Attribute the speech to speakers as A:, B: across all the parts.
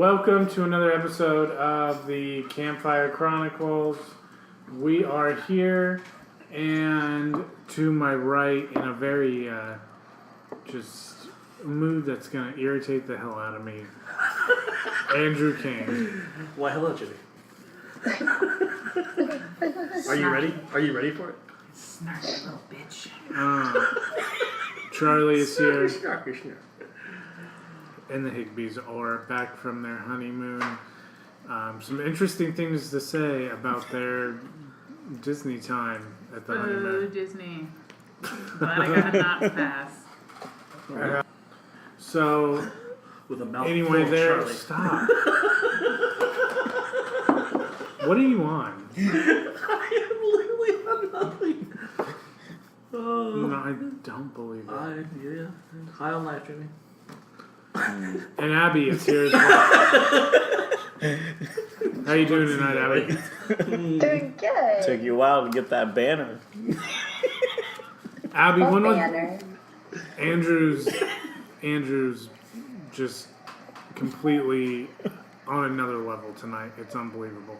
A: Welcome to another episode of the Campfire Chronicles. We are here, and to my right, in a very just mood that's going to irritate the hell out of me, Andrew Kane.
B: Why, hello, Jimmy. Are you ready? Are you ready for it?
C: Snarky little bitch.
A: Charlie is here.
B: Snarky.
A: And the Higbees are back from their honeymoon. Some interesting things to say about their Disney time at the honeymoon.
C: Disney. Glad I got a knots pass.
A: So,
B: With a mouth
A: anyway,
B: full
A: there.
B: of Charlie.
A: Stop. What are you on?
B: I am literally on nothing.
A: No, I don't believe it.
B: Yeah. High on life, Jimmy.
A: And Abby is here as well. How you doing tonight, Abby?
D: Doing good.
E: Took you a while to get that banner.
A: Abby,
D: What
A: when was
D: banner?
A: Andrew's just completely on another level tonight. It's unbelievable.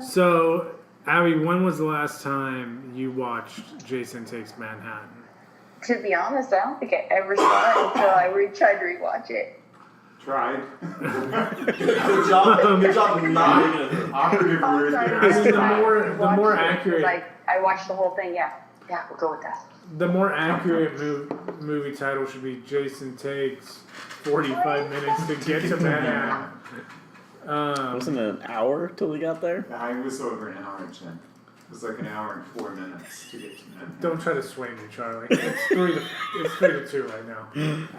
A: So, Abby, when was the last time you watched Jason Takes Manhattan?
D: To be honest, I don't think I ever saw it until I tried to rewatch it.
F: Tried.
B: Good job. Good job not.
F: Operative
D: Oh,
F: word
D: sorry.
F: there.
A: I mean, the
D: I
A: more
D: rewatched it
A: accurate-
D: because I watched the whole thing. Yeah, we'll go with that.
A: The more accurate movie title should be Jason Takes 45 minutes to get to Manhattan.
E: Wasn't it an hour till we got there?
F: I was over an hour and 10. It was like an hour and 4 minutes to get to Manhattan.
A: Don't try to sway me, Charlie. It's 3 to 2 right now.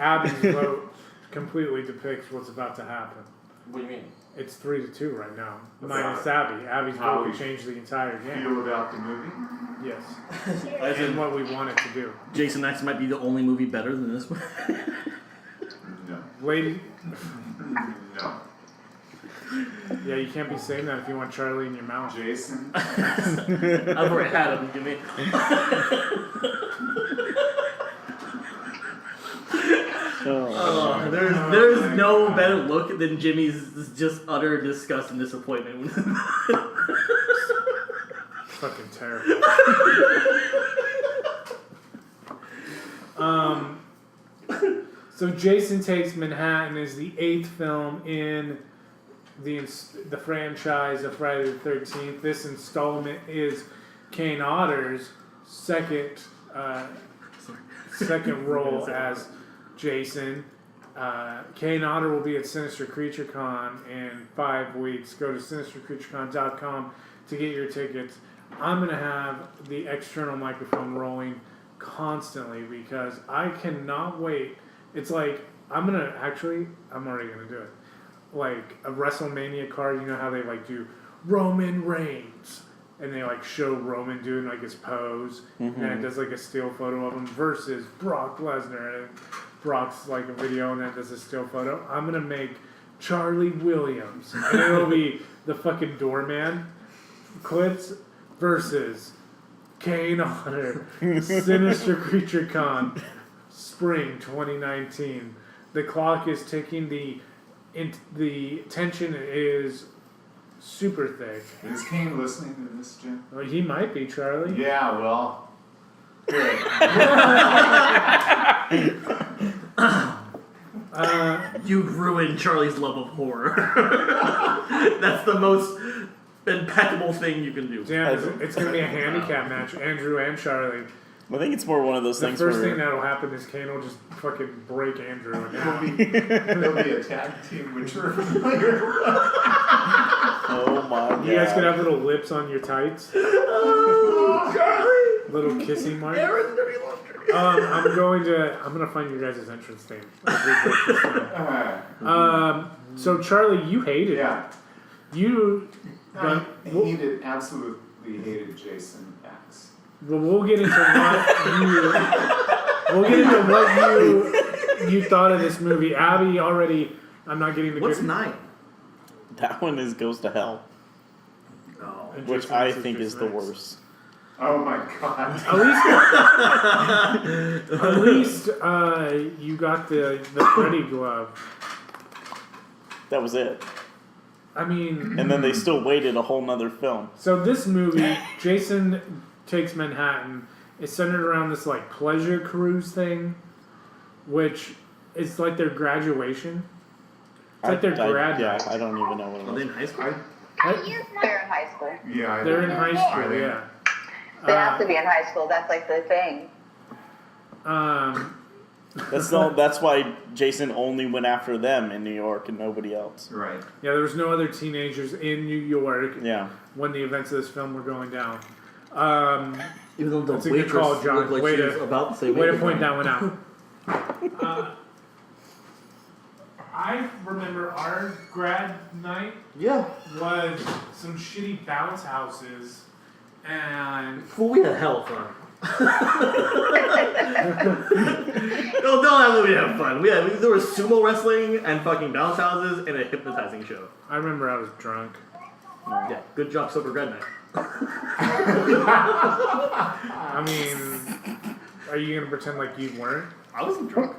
A: Abby's vote completely depicts what's about to happen.
B: What do you mean?
A: It's 3 to 2 right now.
F: About
A: Minus Abby. Abby's
F: how
A: vote
F: we
A: could change the entire game.
F: Feel about the movie?
A: Yes.
B: As
A: And
B: in,
A: what we want it to do.
B: Jason X might be the only movie better than this one.
F: No.
A: Lady.
F: No.
A: Yeah, you can't be saying that if you want Charlie in your mouth.
F: Jason?
B: I've already had him, Jimmy. There's no better look than Jimmy's just utter disgust and disappointment.
A: Fucking terrible. So Jason Takes Manhattan is the 8th film in the franchise of Friday the 13th. This installment is Kane Hodder's second role as Jason. Kane Hodder will be at Sinister Creature Con in 5 weeks. Go to sinistercreaturecon.com to get your tickets. I'm going to have the external microphone rolling constantly because I cannot wait. It's like, I'm already going to do it. Like a WrestleMania card, you know how they like do Roman Reigns and they like show Roman doing like his pose and it does like a still photo of him versus Brock Lesnar and Brock's like a video and then does a still photo. I'm going to make Charlie Williams and it'll be the fucking doorman clips versus Kane Hodder, Sinister Creature Con Spring 2019. The clock is ticking. The tension is super thick.
F: Is Kane listening to this, Jim?
A: Well, he might be, Charlie.
F: Yeah, well. Good.
B: You'd ruin Charlie's love of horror. That's the most impeccable thing you can do.
A: Damn, it's going to be a handicap match, Andrew and Charlie.
E: I think it's more one of those
A: The
E: things
A: first
E: where
A: thing that'll happen is Kane will just fucking break Andrew.
F: There'll be a tag team which we're familiar with.
E: oh my god.
A: You guys could have little lips on your tights.
B: Oh, Charlie!
A: Little kissing marks.
B: Aaron's dirty laundry.
A: I'm gonna find your guys' entrance thing. So Charlie, you hated
F: Yeah.
A: it. You.
F: I absolutely hated Jason X.
A: Well, we'll get into what you thought of this movie. Abby already. I'm not getting the
B: What's
A: good.
B: 9?
E: That one is Goes to Hell,
B: Oh.
A: And
E: which
A: Jason
E: I
A: X
E: think is
A: Jason
E: the
A: X.
E: worst.
F: Oh my god.
A: At least you got the Freddy glove.
E: That was it.
A: I mean,
E: And then they still waited a whole nother film.
A: so this movie, Jason Takes Manhattan, is centered around this like pleasure cruise thing, which is like their graduation. It's like their grad
E: Yeah,
A: night.
E: I don't even know what it
B: Are they
E: was.
B: in high school?
D: They're in high school.
F: Yeah,
A: They're in high
F: Are
A: school,
F: they?
A: yeah.
D: They have to be in high school. That's like the thing.
E: That's why Jason only went after them in New York and nobody else.
F: Right.
A: Yeah, there was no other teenagers in New York
E: Yeah.
A: when the events of this film were going down.
B: Even though the
A: That's a good
B: waitress
A: call, John.
B: looked like
A: Way
B: she
A: to-
B: was about to say
A: Way to
B: waitress.
A: point that one out. I remember our grad night
B: Yeah.
A: was some shitty bounce houses, and
B: Well, we had hell fun. No, don't have we have fun. There was sumo wrestling and fucking bounce houses and a hypnotizing show.
A: I remember I was drunk.
B: Yeah, good job, sober grad night.
A: I mean, are you gonna pretend like you weren't?
B: I wasn't drunk.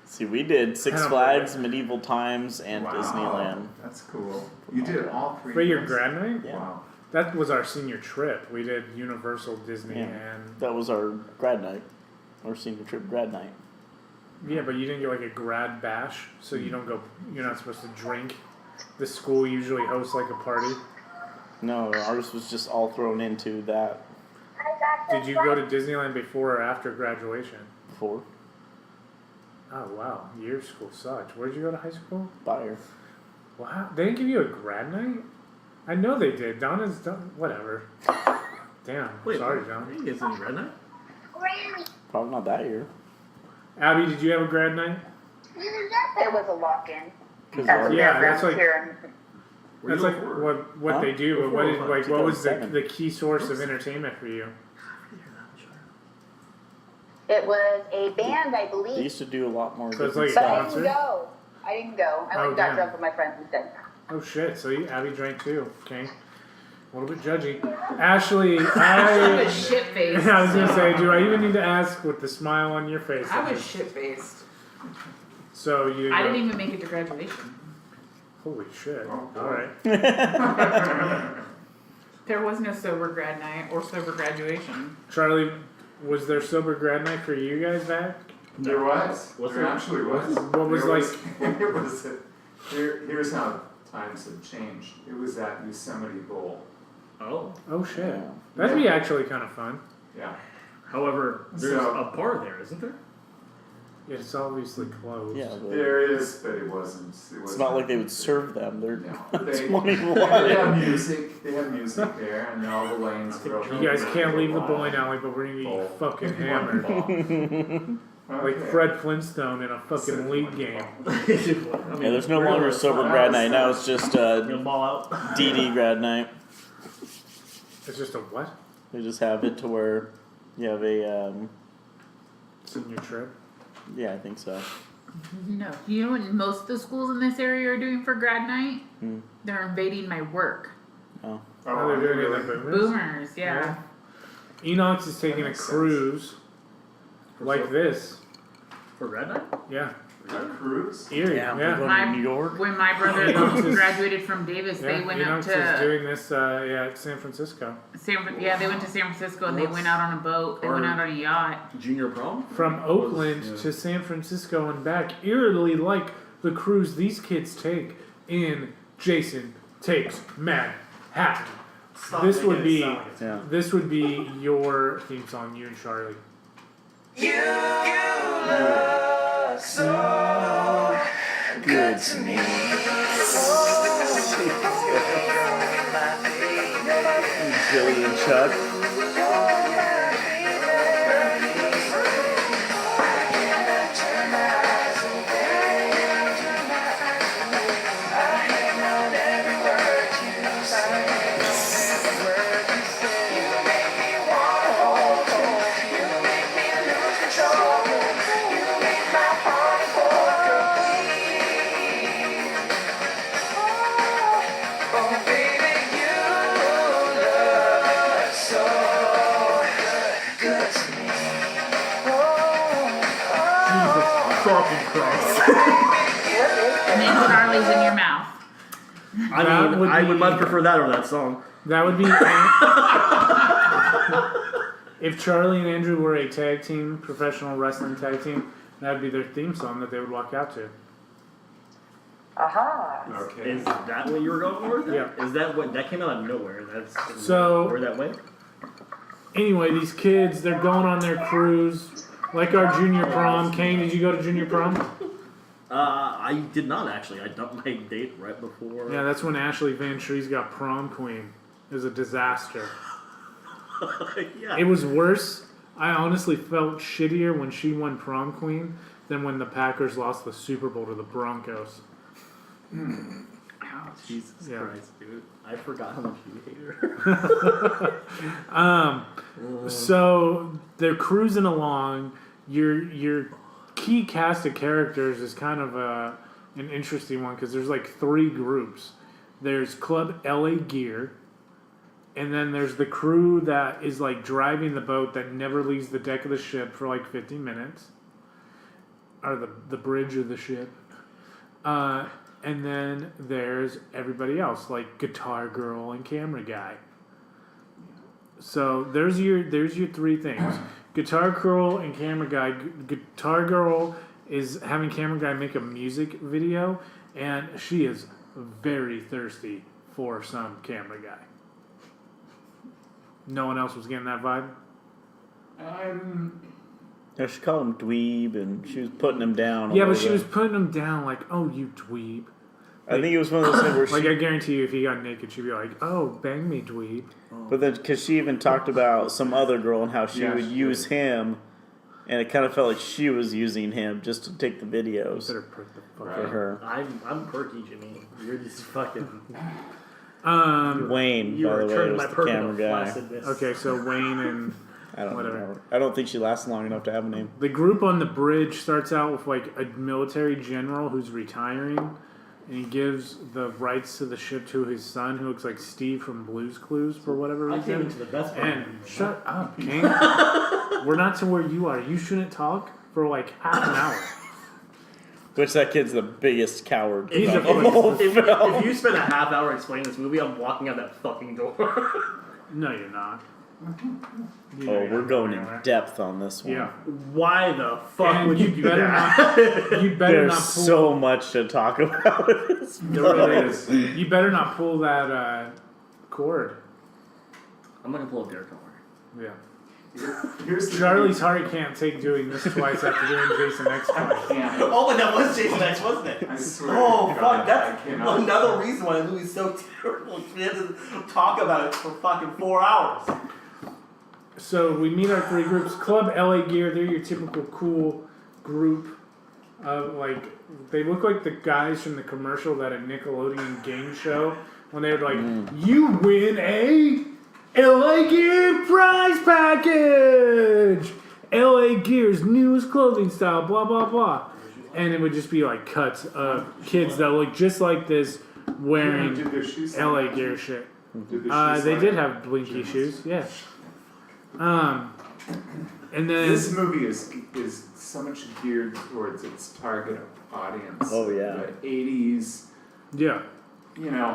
E: See, we did Six
A: I don't
E: Flags,
A: believe
E: Medieval Times, and
F: Wow.
E: Disneyland.
F: That's cool. You did all three.
A: For your
F: things?
A: grad night?
E: Yeah.
F: Wow.
A: That was our senior trip. We did Universal, Disney,
E: Yeah.
A: and
E: That was our grad night. Our senior trip grad night.
A: yeah, but you didn't get like a grad bash, so you don't go. You're not supposed to drink. The school usually hosts like a party.
E: No, ours was just all thrown into that
A: Did you go to Disneyland before or after graduation?
E: before.
A: Oh wow, your school sucked. Where'd you go to high school?
E: Fire.
A: Wow, they didn't give you a grad night? I know they did. Donna's done. Whatever. Damn. Sorry, John.
B: You guys didn't grad night?
E: Probably not that year.
A: Abby, did you have a grad night?
D: It was a lock-in.
E: 'Cause
D: That's
E: our-
D: what
A: Yeah,
D: they're
A: that's
D: around
A: like-
D: here.
A: That's like what
E: Huh?
A: they do. But what is like what was the
E: 2007.
A: key source of entertainment for you?
D: It was a band, I
E: They
D: believe.
E: used to do a lot more
A: So it's
E: different
A: like-
D: But I
E: stuff.
D: didn't go. I went
A: Oh,
D: and got
A: damn.
D: drunk with my friends instead.
A: Oh shit! So Abby drank too. Okay. A little bit judgy. Ashley, I
C: was shit faced.
A: I was gonna say, do I even need to ask with the smile on your face?
C: I was shit faced.
A: So you.
C: I didn't even make it to graduation.
A: Holy shit!
F: Oh, boy.
A: All right.
C: There was no sober grad night or sober graduation.
A: Charlie, was there sober grad night for you guys back?
F: There was.
B: What's
F: There
B: that?
F: actually was.
A: What was
F: There
A: like-
F: It was. Here's how times have changed. It was at Yosemite Bowl.
B: Oh.
A: Oh shit!
E: Yeah.
A: That'd be actually kind of fun.
F: Yeah.
B: However, there's
F: So-
B: a bar there, isn't there?
A: It's obviously closed.
E: Yeah, but
F: There is, but it wasn't.
E: it's not like they would serve them. They're
F: No, they
E: 21.
F: They have music. They have music there, and all the lanes are open.
A: You guys can't leave the bowling alley, but we're gonna get you fucking hammered. Like Fred Flintstone in a fucking league game.
B: Yeah,
E: Yeah, there's no longer sober grad night. Now it's just
B: You know, ball out.
E: DD grad night.
A: It's just a what?
E: They just have it to where you have a,
A: Senior trip.
E: yeah, I think so.
C: No. You know what most of the schools in this area are doing for grad night?
E: Hmm.
C: They're invading my work.
E: Oh.
A: Oh, they're doing it like boomers?
C: Boomers, yeah.
A: Enox is taking a
F: makes sense.
A: cruise like this.
B: For grad night?
A: Yeah.
F: A cruise?
A: Erie.
E: Yeah,
A: Yeah.
E: we're going
C: My-
E: to New York.
C: When my brother
A: Enox is-
C: graduated from Davis, they went up
A: Enox is
C: to
A: doing this at San Francisco.
C: they went to San Francisco and they
B: What's
C: went out on a boat. They went out on a yacht.
B: Junior prom?
A: From Oakland
B: Yeah.
A: to San Francisco and back, eerily like the cruise these kids take in Jason Takes Manhattan. This would be
E: Yeah.
A: this would be your theme song, you and Charlie.
E: Good to me. Billy and Chuck.
G: Oh, baby, you look so
B: Fucking Christ.
C: And then Charlie's in your mouth.
B: I
A: That
B: mean,
A: would
B: I
A: be-
B: would much prefer that over that song.
A: That would be if Charlie and Andrew were a tag team, professional wrestling tag team. That would be their theme song that they would walk out to.
D: Aha.
F: Okay.
B: Is that what you were going for?
A: Yeah.
B: Is that what that came out of nowhere? That's
A: So-
B: we're that way.
A: Anyway, these kids, they're going on their cruise, like our junior prom. Kane, did you go to junior prom?
B: I did not actually. I dumped my date right before.
A: Yeah, that's when Ashley Van Trees got prom queen. It was a disaster.
B: Yeah.
A: It was worse. I honestly felt shittier when she won prom queen than when the Packers lost the Super Bowl to the Broncos.
B: Jesus
A: Yeah.
B: Christ, dude. I forgot how much you hate her.
A: So they're cruising along. Your key cast of characters is kind of an interesting one because there's like 3 groups. There's Club LA Gear, and then there's the crew that is like driving the boat that never leaves the deck of the ship for like 50 minutes, or the bridge of the ship. And then there's everybody else, like Guitar Girl and Camera Guy. So there's your 3 things. Guitar Girl and Camera Guy. Guitar Girl is having Camera Guy make a music video, and she is very thirsty for some Camera Guy. No one else was getting that vibe?
E: Yeah, she called him dweeb, and she was putting him down. a
A: Yeah, but
E: little
A: she was
E: bit.
A: putting him down like, oh, you dweeb.
E: I think it was one of those things where
A: Like,
E: she.
A: I guarantee you, if he got naked, she'd be like, oh, bang me, dweeb.
E: But then, because she even talked about some other girl and how she
F: Yeah,
E: would
F: she
E: use
F: did.
E: him, and it kind of felt like she was using him just to take the videos
A: Better put the fuck
F: Right.
E: for her.
B: I'm perky, Jimmy. You're just fucking.
E: Wayne,
B: You
E: by
B: are
E: the way,
B: turning
E: was
B: my
E: the
B: perk
E: camera
B: into
E: guy.
B: flaccidness.
A: Okay, so Wayne and
E: I don't
A: Whatever.
E: remember. I don't think she lasted long enough to have a name.
A: the group on the bridge starts out with like a military general who's retiring, and he gives the rights to the ship to his son, who looks like Steve from Blue's Clues for whatever
B: I came
A: reason.
B: into the best part.
A: And shut up, King. We're not to where you are. You shouldn't talk for like half an hour.
E: Which that kid's the biggest coward.
A: He's a
E: of the whole
B: if
E: film.
B: you spend a half hour explaining this movie, I'm walking out that fucking door.
A: No, you're not. You know
E: Oh,
A: you're
E: we're
A: not
E: going
A: anywhere.
E: in depth on this one.
A: Yeah.
B: Why the fuck
A: And
B: would you do
A: better
B: that?
A: not. You better
E: There's
A: not pull.
E: so much to talk about. This
A: There really is. You better not pull that cord.
B: I'm gonna pull a Derek over.
A: Yeah.
F: Here's the
A: Charlie's heart can't take doing this twice after doing Jason X twice.
F: Can't.
B: Oh, but that was Jason X, wasn't it?
F: I swear.
B: Oh,
F: to
B: fuck,
F: God,
B: that's
F: I cannot.
B: another reason why the movie's so terrible. We had to talk about it for fucking 4 hours.
A: So we meet our 3 groups. Club LA Gear, they're your typical cool group. Like, they look like the guys from the commercial that a Nickelodeon game show when they were like, you win a LA Gear prize package! LA Gear's newest clothing style, blah, blah, blah. And it would just be like cuts of kids that look just like this wearing
F: Did their shoes say
A: LA
F: that?
A: Gear shit.
F: Did their shoes
A: They
F: say
A: did
F: that?
A: have blinky shoes, yeah. And then
F: This movie is so much geared towards its target audience.
E: Oh, yeah.
F: The 80s,
A: yeah,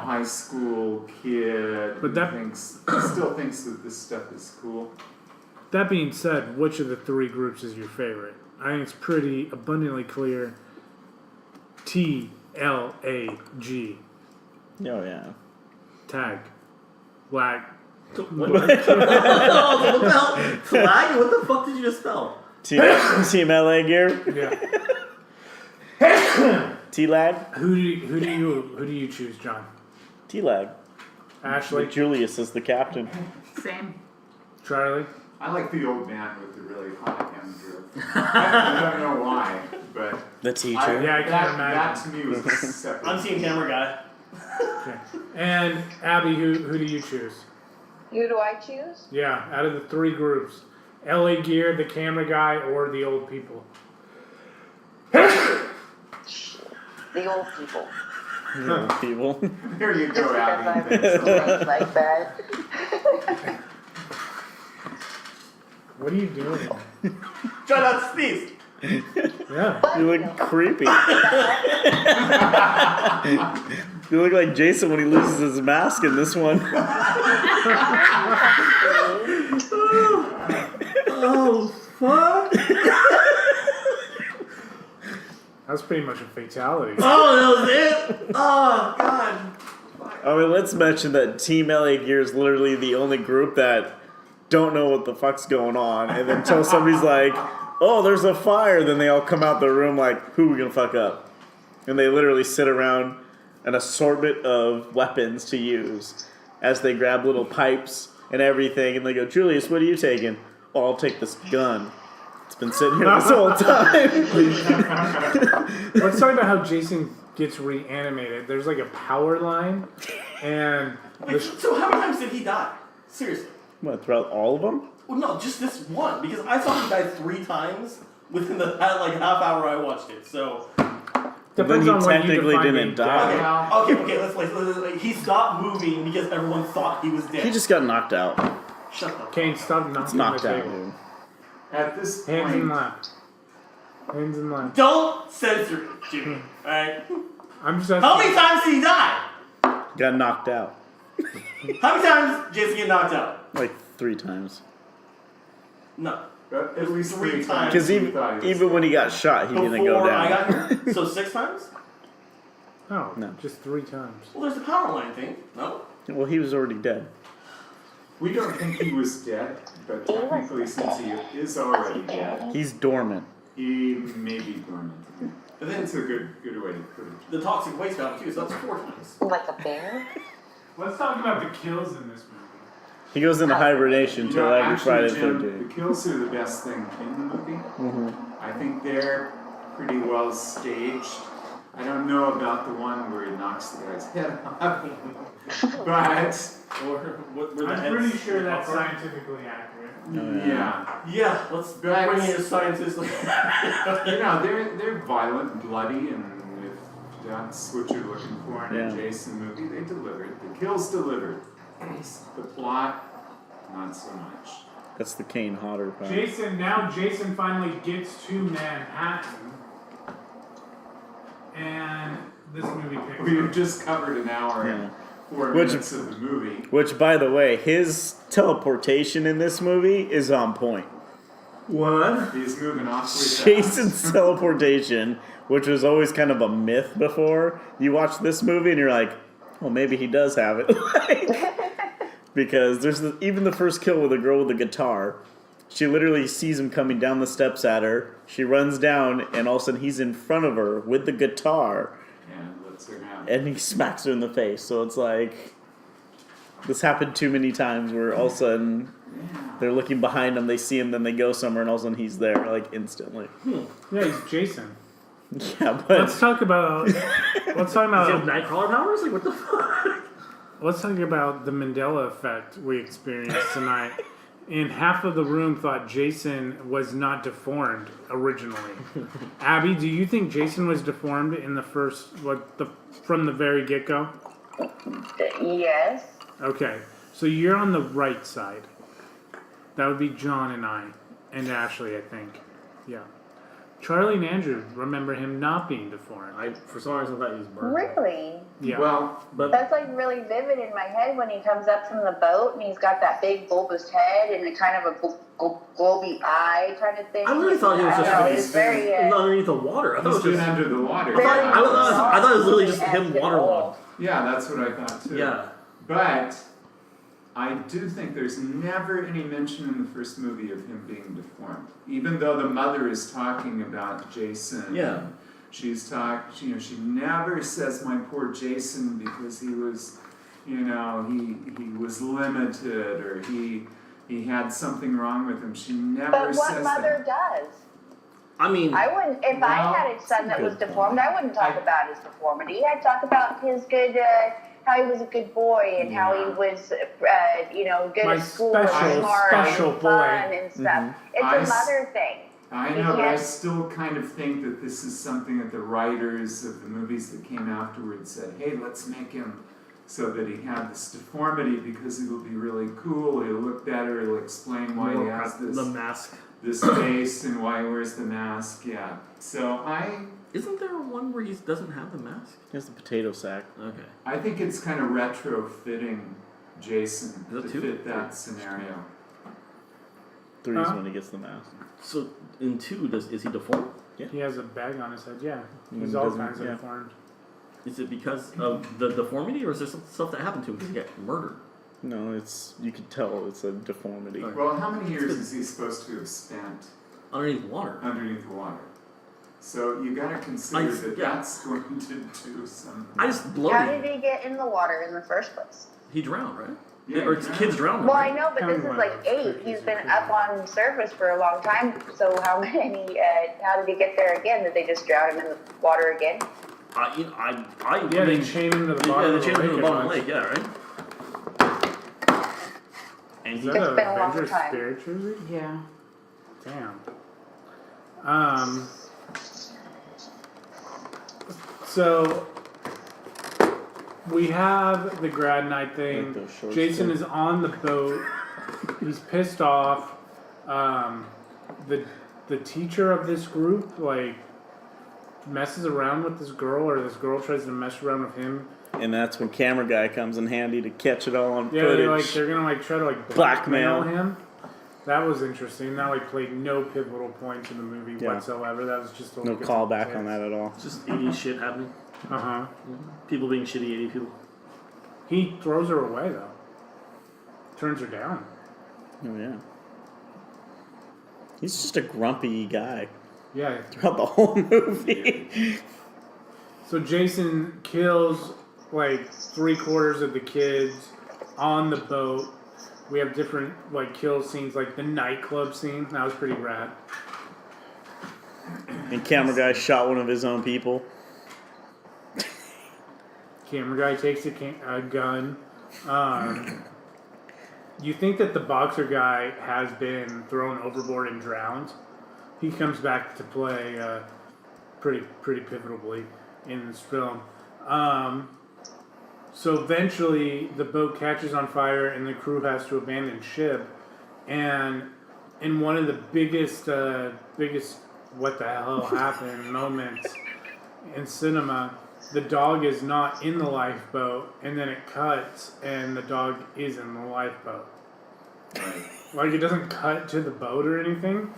F: high school kid
A: But that-
F: who still thinks that this stuff is cool.
A: that being said, which of the 3 groups is your favorite? I think it's pretty abundantly clear. TLAG
E: Oh, yeah.
A: tag lag.
B: What the hell? Flag? What the fuck did you just spell?
E: Team LA gear?
A: Yeah.
E: T-Lag?
A: Who do you choose, John?
E: T-Lag.
A: Ashley,
E: Julius is the captain.
C: Same.
A: Charlie.
F: I like the old man with the really hot Andrew. I don't know why, but
E: The teacher.
A: Yeah, I can't
F: that
A: imagine.
F: to me was a separate.
B: I'm seeing camera guy.
A: Okay. And Abby, who do you choose?
D: Who do I choose?
A: Yeah, out of the 3 groups, LA Gear, the camera guy, or the old people.
D: The old people.
E: People.
F: Here you
D: Just
F: go,
D: because
F: Abby.
D: I'm
F: Thanks a lot.
D: like that.
A: What are you doing?
B: Try not to sneeze.
A: Yeah.
E: You look creepy. You look like Jason when he loses his mask in this one.
B: Oh, fuck.
A: That's pretty much a fatality.
B: Oh, that was it? Oh, God.
E: I mean, let's mention that Team LA Gear is literally the only group that don't know what the fuck's going on. And then until somebody's like, oh, there's a fire, then they all come out the room like, who are we gonna fuck up? And they literally sit around an assortment of weapons to use as they grab little pipes and everything. And they go, Julius, what are you taking? Oh, I'll take this gun. It's been sitting here this whole time.
A: Let's talk about how Jason gets reanimated. There's like a power line, and
B: Wait, so how many times did he die? Seriously.
E: What, throughout all of them?
B: Well, no, just this one. Because I saw him die 3 times within the like half hour I watched it. So.
A: depends
E: he
A: on what you
E: technically
A: define
E: didn't
A: being
E: die.
A: dead.
B: Okay, let's he stopped moving because everyone thought he was dead.
E: He just got knocked out.
B: Shut the fuck
A: Kane, stop knocking
E: It's
A: the
E: knocked out,
A: table.
E: dude.
F: At this
A: Hands in
F: point,
A: lap. Hands in lap.
B: Don't censor it, Jimmy. Alright?
A: I'm just
B: How
A: asking.
B: many times did he die?
E: Got knocked out.
B: How many times did Jason get knocked out?
E: Like 3 times.
B: No.
F: at least 3
B: Because
F: times.
E: Because
F: he
E: even,
F: thought he was
E: even when he got shot, he didn't go
B: Before
E: down.
B: I got here? So 6 times?
A: No,
E: No.
A: just 3 times.
B: Well, there's the power line thing. No?
E: Well, he was already dead.
F: We don't think he was dead, but technically, since he is already dead,
E: He's dormant.
F: he may be dormant.
B: And then
F: That's a good way to put it.
B: the toxic waste valve too, so that's 4 times.
D: Like a bear?
A: Let's talk about the kills in this movie.
E: He goes into hibernation until every Friday the
F: Jim,
E: 13th.
F: the kills are the best thing in the movie. I think they're pretty well staged. I don't know about the one where he knocks the guy's head off, but
B: Or what were the
A: I'm
B: heads
A: pretty sure
B: in the
A: that's
B: popcorn?
A: scientifically accurate.
F: yeah.
B: Yeah, let's
F: But-
B: bring in a scientist.
F: You know, they're violent and bloody, and if that's what you're looking for in
E: Yeah.
F: a Jason movie, they delivered. The kills delivered. The plot, not so much.
E: That's the Kane Hodder part.
A: Jason finally gets to Manhattan. And this movie picks
F: We've
A: up.
F: just covered an hour and 4
E: Which-
F: minutes of the movie.
E: Which, by the way, his teleportation in this movie is on point.
B: What?
F: He's moving awfully fast.
E: Jason's teleportation, which was always kind of a myth before, you watch this movie and you're like, oh, maybe he does have it. Because there's even the first kill with a girl with a guitar. She literally sees him coming down the steps at her. She runs down, and all of a sudden he's in front of her with the guitar,
F: And lets her have
E: and he smacks her in the face. So it's like, this happened too many times where all of a sudden they're looking behind him, they see him, then they go somewhere, and all of a sudden he's there, like, instantly.
A: Yeah, he's Jason.
E: Yeah, but
A: Let's talk about.
B: Does he have Nightcrawler powers? Like, what the fuck?
A: Let's talk about the Mandela effect we experienced tonight. And half of the room thought Jason was not deformed originally. Abby, do you think Jason was deformed in the first, from the very get-go?
D: Yes.
A: Okay, so you're on the right side. That would be John and I, and Ashley, I think. Yeah. Charlie and Andrew remember him not being deformed.
B: For some reason, I thought he was burned.
D: Really?
A: Yeah.
F: Well,
B: But
D: That's like really vivid in my head when he comes up from the boat and he's got that big bulbous head and a kind of a globy eye kind of thing.
B: I really thought he was
D: I
B: just
D: don't know,
B: like
D: he's very.
B: underneath the water. I thought
F: he's
B: it was
F: been
B: just.
F: under the water.
D: very
B: I thought it was literally just him
D: and
B: waterlogged.
F: Yeah, that's what I thought too.
B: Yeah.
F: But I do think there's never any mention in the first movie of him being deformed. Even though the mother is talking about Jason.
B: Yeah.
F: She's she never says my poor Jason because he was, he was limited or he had something wrong with him. She never
D: But what
F: says
D: mother
F: that.
D: does?
B: I mean,
D: I wouldn't, if I had a son that was
E: good
D: deformed, I wouldn't talk about his deformity. I'd talk about his good, how he was a good boy and how he was, good
A: My
D: at school
A: special,
D: and smart
A: special
D: and
A: boy.
D: fun and stuff.
F: I
D: It's a mother thing.
F: I
D: You
F: know, but I
D: can't-
F: still kind of think that this is something that the writers of the movies that came afterwards said, hey, let's make him so that he had this deformity because it'll be really cool. He'll look better. It'll explain why he has
B: The mask.
F: this face and why he wears the mask. Yeah. So
B: Isn't there one where he doesn't have the mask?
E: Here's the potato sack.
B: Okay.
F: I think it's kind of retrofitting Jason
B: Is that
F: to
B: two?
F: fit that scenario.
E: 3 is
A: Huh?
E: when he gets the mask.
B: So in 2, is he deformed?
A: He has a bag on his head. Yeah, he's
E: He
A: all
E: doesn't-
A: kinds of
E: yeah.
A: deformed.
B: Is it because of the deformity, or is there some stuff that happened to him because he got murdered?
E: No, you can tell it's a deformity.
B: Right.
F: Well, how many years is he supposed to have spent
B: Underneath water.
F: underneath the water? So you got to consider that
B: yeah.
F: that's going to do some.
B: I just
D: How
B: bloated.
D: did he get in the water in the first place?
B: He drowned, right?
F: Yeah,
B: Or it's
F: yeah.
B: kids drowned.
D: Well, I
B: right?
D: know, but this is like 8. He's been up on surface for a long time. So how did he get there again? Did they just drown him in the water again?
A: Yeah, they chain him to the bottom
B: Yeah,
A: of
B: they
A: the
B: chained him to the
A: lake.
B: bottom of the lake. Yeah, right. And
A: Is
B: he
A: that
D: It's
A: a
D: been a long
A: Avengers
D: time.
A: Spirit jersey?
C: Yeah.
A: Damn. So we have the grad night
E: Like
A: thing.
E: those shorts
A: Jason
E: too.
A: is on the boat. He's pissed off. The teacher of this group like messes around with this girl, or this girl tries to mess around with him.
E: And that's when camera guy comes in handy to catch it all on
A: Yeah,
E: footage.
A: they're gonna like try to like
E: Blackmail.
A: blackmail him. That was interesting. That like played no pivotal points in the movie
E: Yeah.
A: whatsoever. That was just a
E: No callback on that at all.
B: just 80s shit happening.
A: Uh huh.
B: People being shitty 80 people.
A: He throws her away though. Turns her down.
E: Oh yeah. He's just a grumpy guy
A: Yeah.
E: throughout the whole movie.
A: So Jason kills like 3/4 of the kids on the boat. We have different like kill scenes, like the nightclub scene. That was pretty rad.
E: And camera guy shot one of his own people.
A: Camera guy takes a gun. You think that the boxer guy has been thrown overboard and drowned? He comes back to play pretty pivotably in this film. So eventually, the boat catches on fire, and the crew has to abandon ship. And in one of the biggest what the hell happened moments in cinema, the dog is not in the lifeboat, and then it cuts, and the dog is in the lifeboat. Like, it doesn't cut to the boat or anything.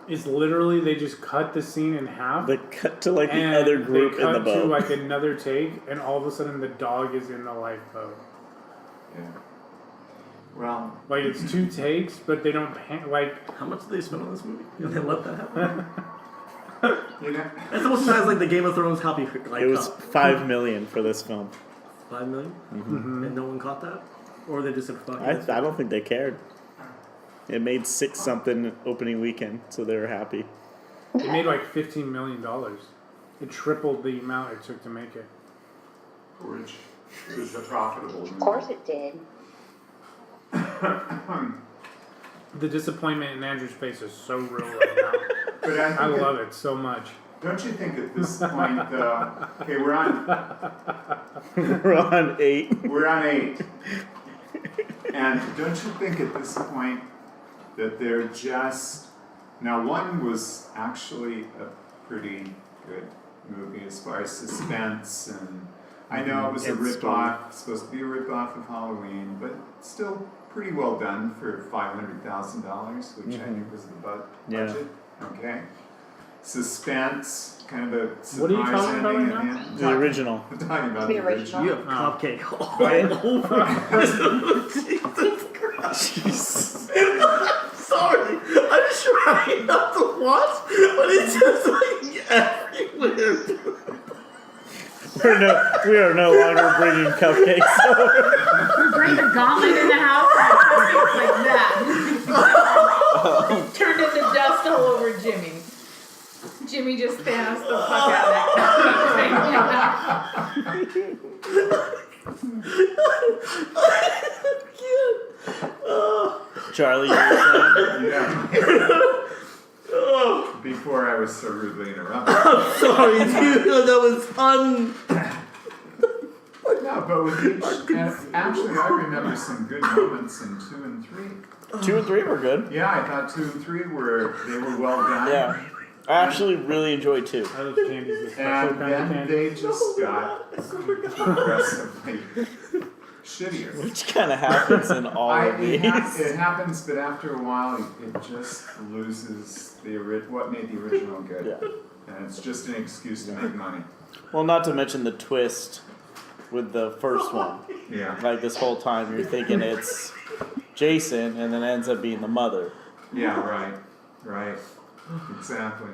A: It's literally, they just cut the scene in half.
E: They cut to like the
A: and
E: other group
A: they
E: in the
A: cut to
E: boat.
A: like another take, and all of a sudden the dog is in the lifeboat.
F: Yeah. Well,
A: Like, it's 2 takes, but they don't like.
B: How much did they spend on this movie? And they let that happen?
F: you know,
B: That's almost as like the Game of Thrones copy. Like,
E: It was $5 million for this film.
B: 5 million? And no one caught that? Or they just said fuck
E: I
B: it?
E: don't think they cared. It made 6 something opening weekend, so they were happy.
A: It made like $15 million. It tripled the amount it took to make it.
F: which is a profitable movie.
D: Of course it did.
A: The disappointment in Andrew's face is so real right now.
F: But
A: I
F: think
A: love it so much.
F: Don't you think at this point, okay, we're on
E: We're on 8.
F: We're on 8. And don't you think at this point that they're just... Now, 1 was actually a pretty good movie as far as suspense, and I know it was a
E: And
F: rip-off, supposed to be a rip-off of Halloween, but still pretty well done for $500,000, which I think was the
E: Yeah.
F: budget. Okay. Suspense, kind of a
A: What are you
F: surprise
A: talking about
F: ending
A: right
F: at the
A: now?
F: end.
E: The original.
F: I'm talking about
D: The
F: the
D: original.
B: You have cupcake all over. Jesus Christ. Sorry. I'm just trying not to watch, but it's just like everywhere.
E: We are no longer bringing cupcakes over.
C: Bring the gauntlet in the house and cupcakes like that. Turned into dust all over Jimmy. Jimmy just Thanos the fuck out of that cupcake.
E: Charlie, you were saying?
F: Yeah. Before I was so rudely interrupted.
B: Sorry, dude. That was
F: No, but with each, and actually, I remember some good moments in 2 and 3.
E: 2 and 3 were good.
F: Yeah, I thought 2 and 3 were well done.
E: Yeah. I actually really enjoyed 2.
A: I love candies, the special
F: And
A: kind of
F: then
A: candy.
F: they just got progressively shittier.
E: Which kind of happens in all of these.
F: It happens, but after a while, it just loses what made the original good.
E: Yeah.
F: And it's just an excuse to make money.
E: Well, not to mention the twist with the first one.
F: Yeah.
E: Like this whole time you're thinking it's Jason and then it ends up being the mother.
F: Yeah, right. Exactly.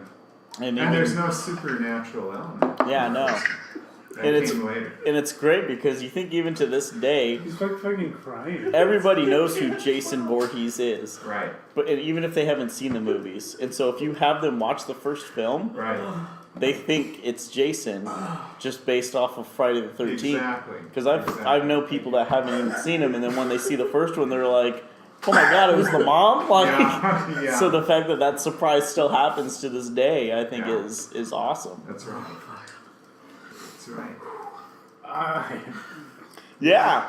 E: And
F: there's no supernatural element.
E: Yeah, no.
F: That
E: And
F: came later.
E: And it's great because you think even to this day,
A: He's like fucking crying.
E: everybody knows who Jason Voorhees is.
F: Right.
E: But even if they haven't seen the movies. And so if you have them watch the first film,
F: Right.
E: they think it's Jason just based off of Friday the 13th.
F: Exactly.
E: Because I've known people that haven't even seen him, and then when they see the first one, they're like, "Oh my god, it was the mom!" Like,
F: Yeah.
E: so the fact that that surprise still happens to this day, I think
F: Yeah.
E: is awesome.
F: That's right. That's right.
E: Yeah.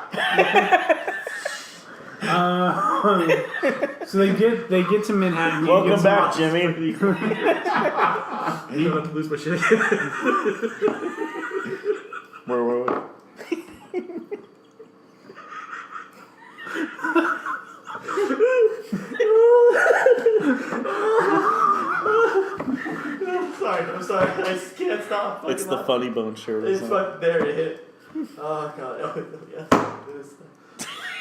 A: So they get to Manhattan. He
E: Welcome
A: gets
E: back,
A: lost.
E: Jimmy.
B: I'm about to lose my shit.
E: Where were we?
B: I'm sorry. I just can't stop.
E: It's the Funny Bone shirt.
B: It's
E: Isn't it?
B: fucking there. It hit. Oh god. Oh yeah.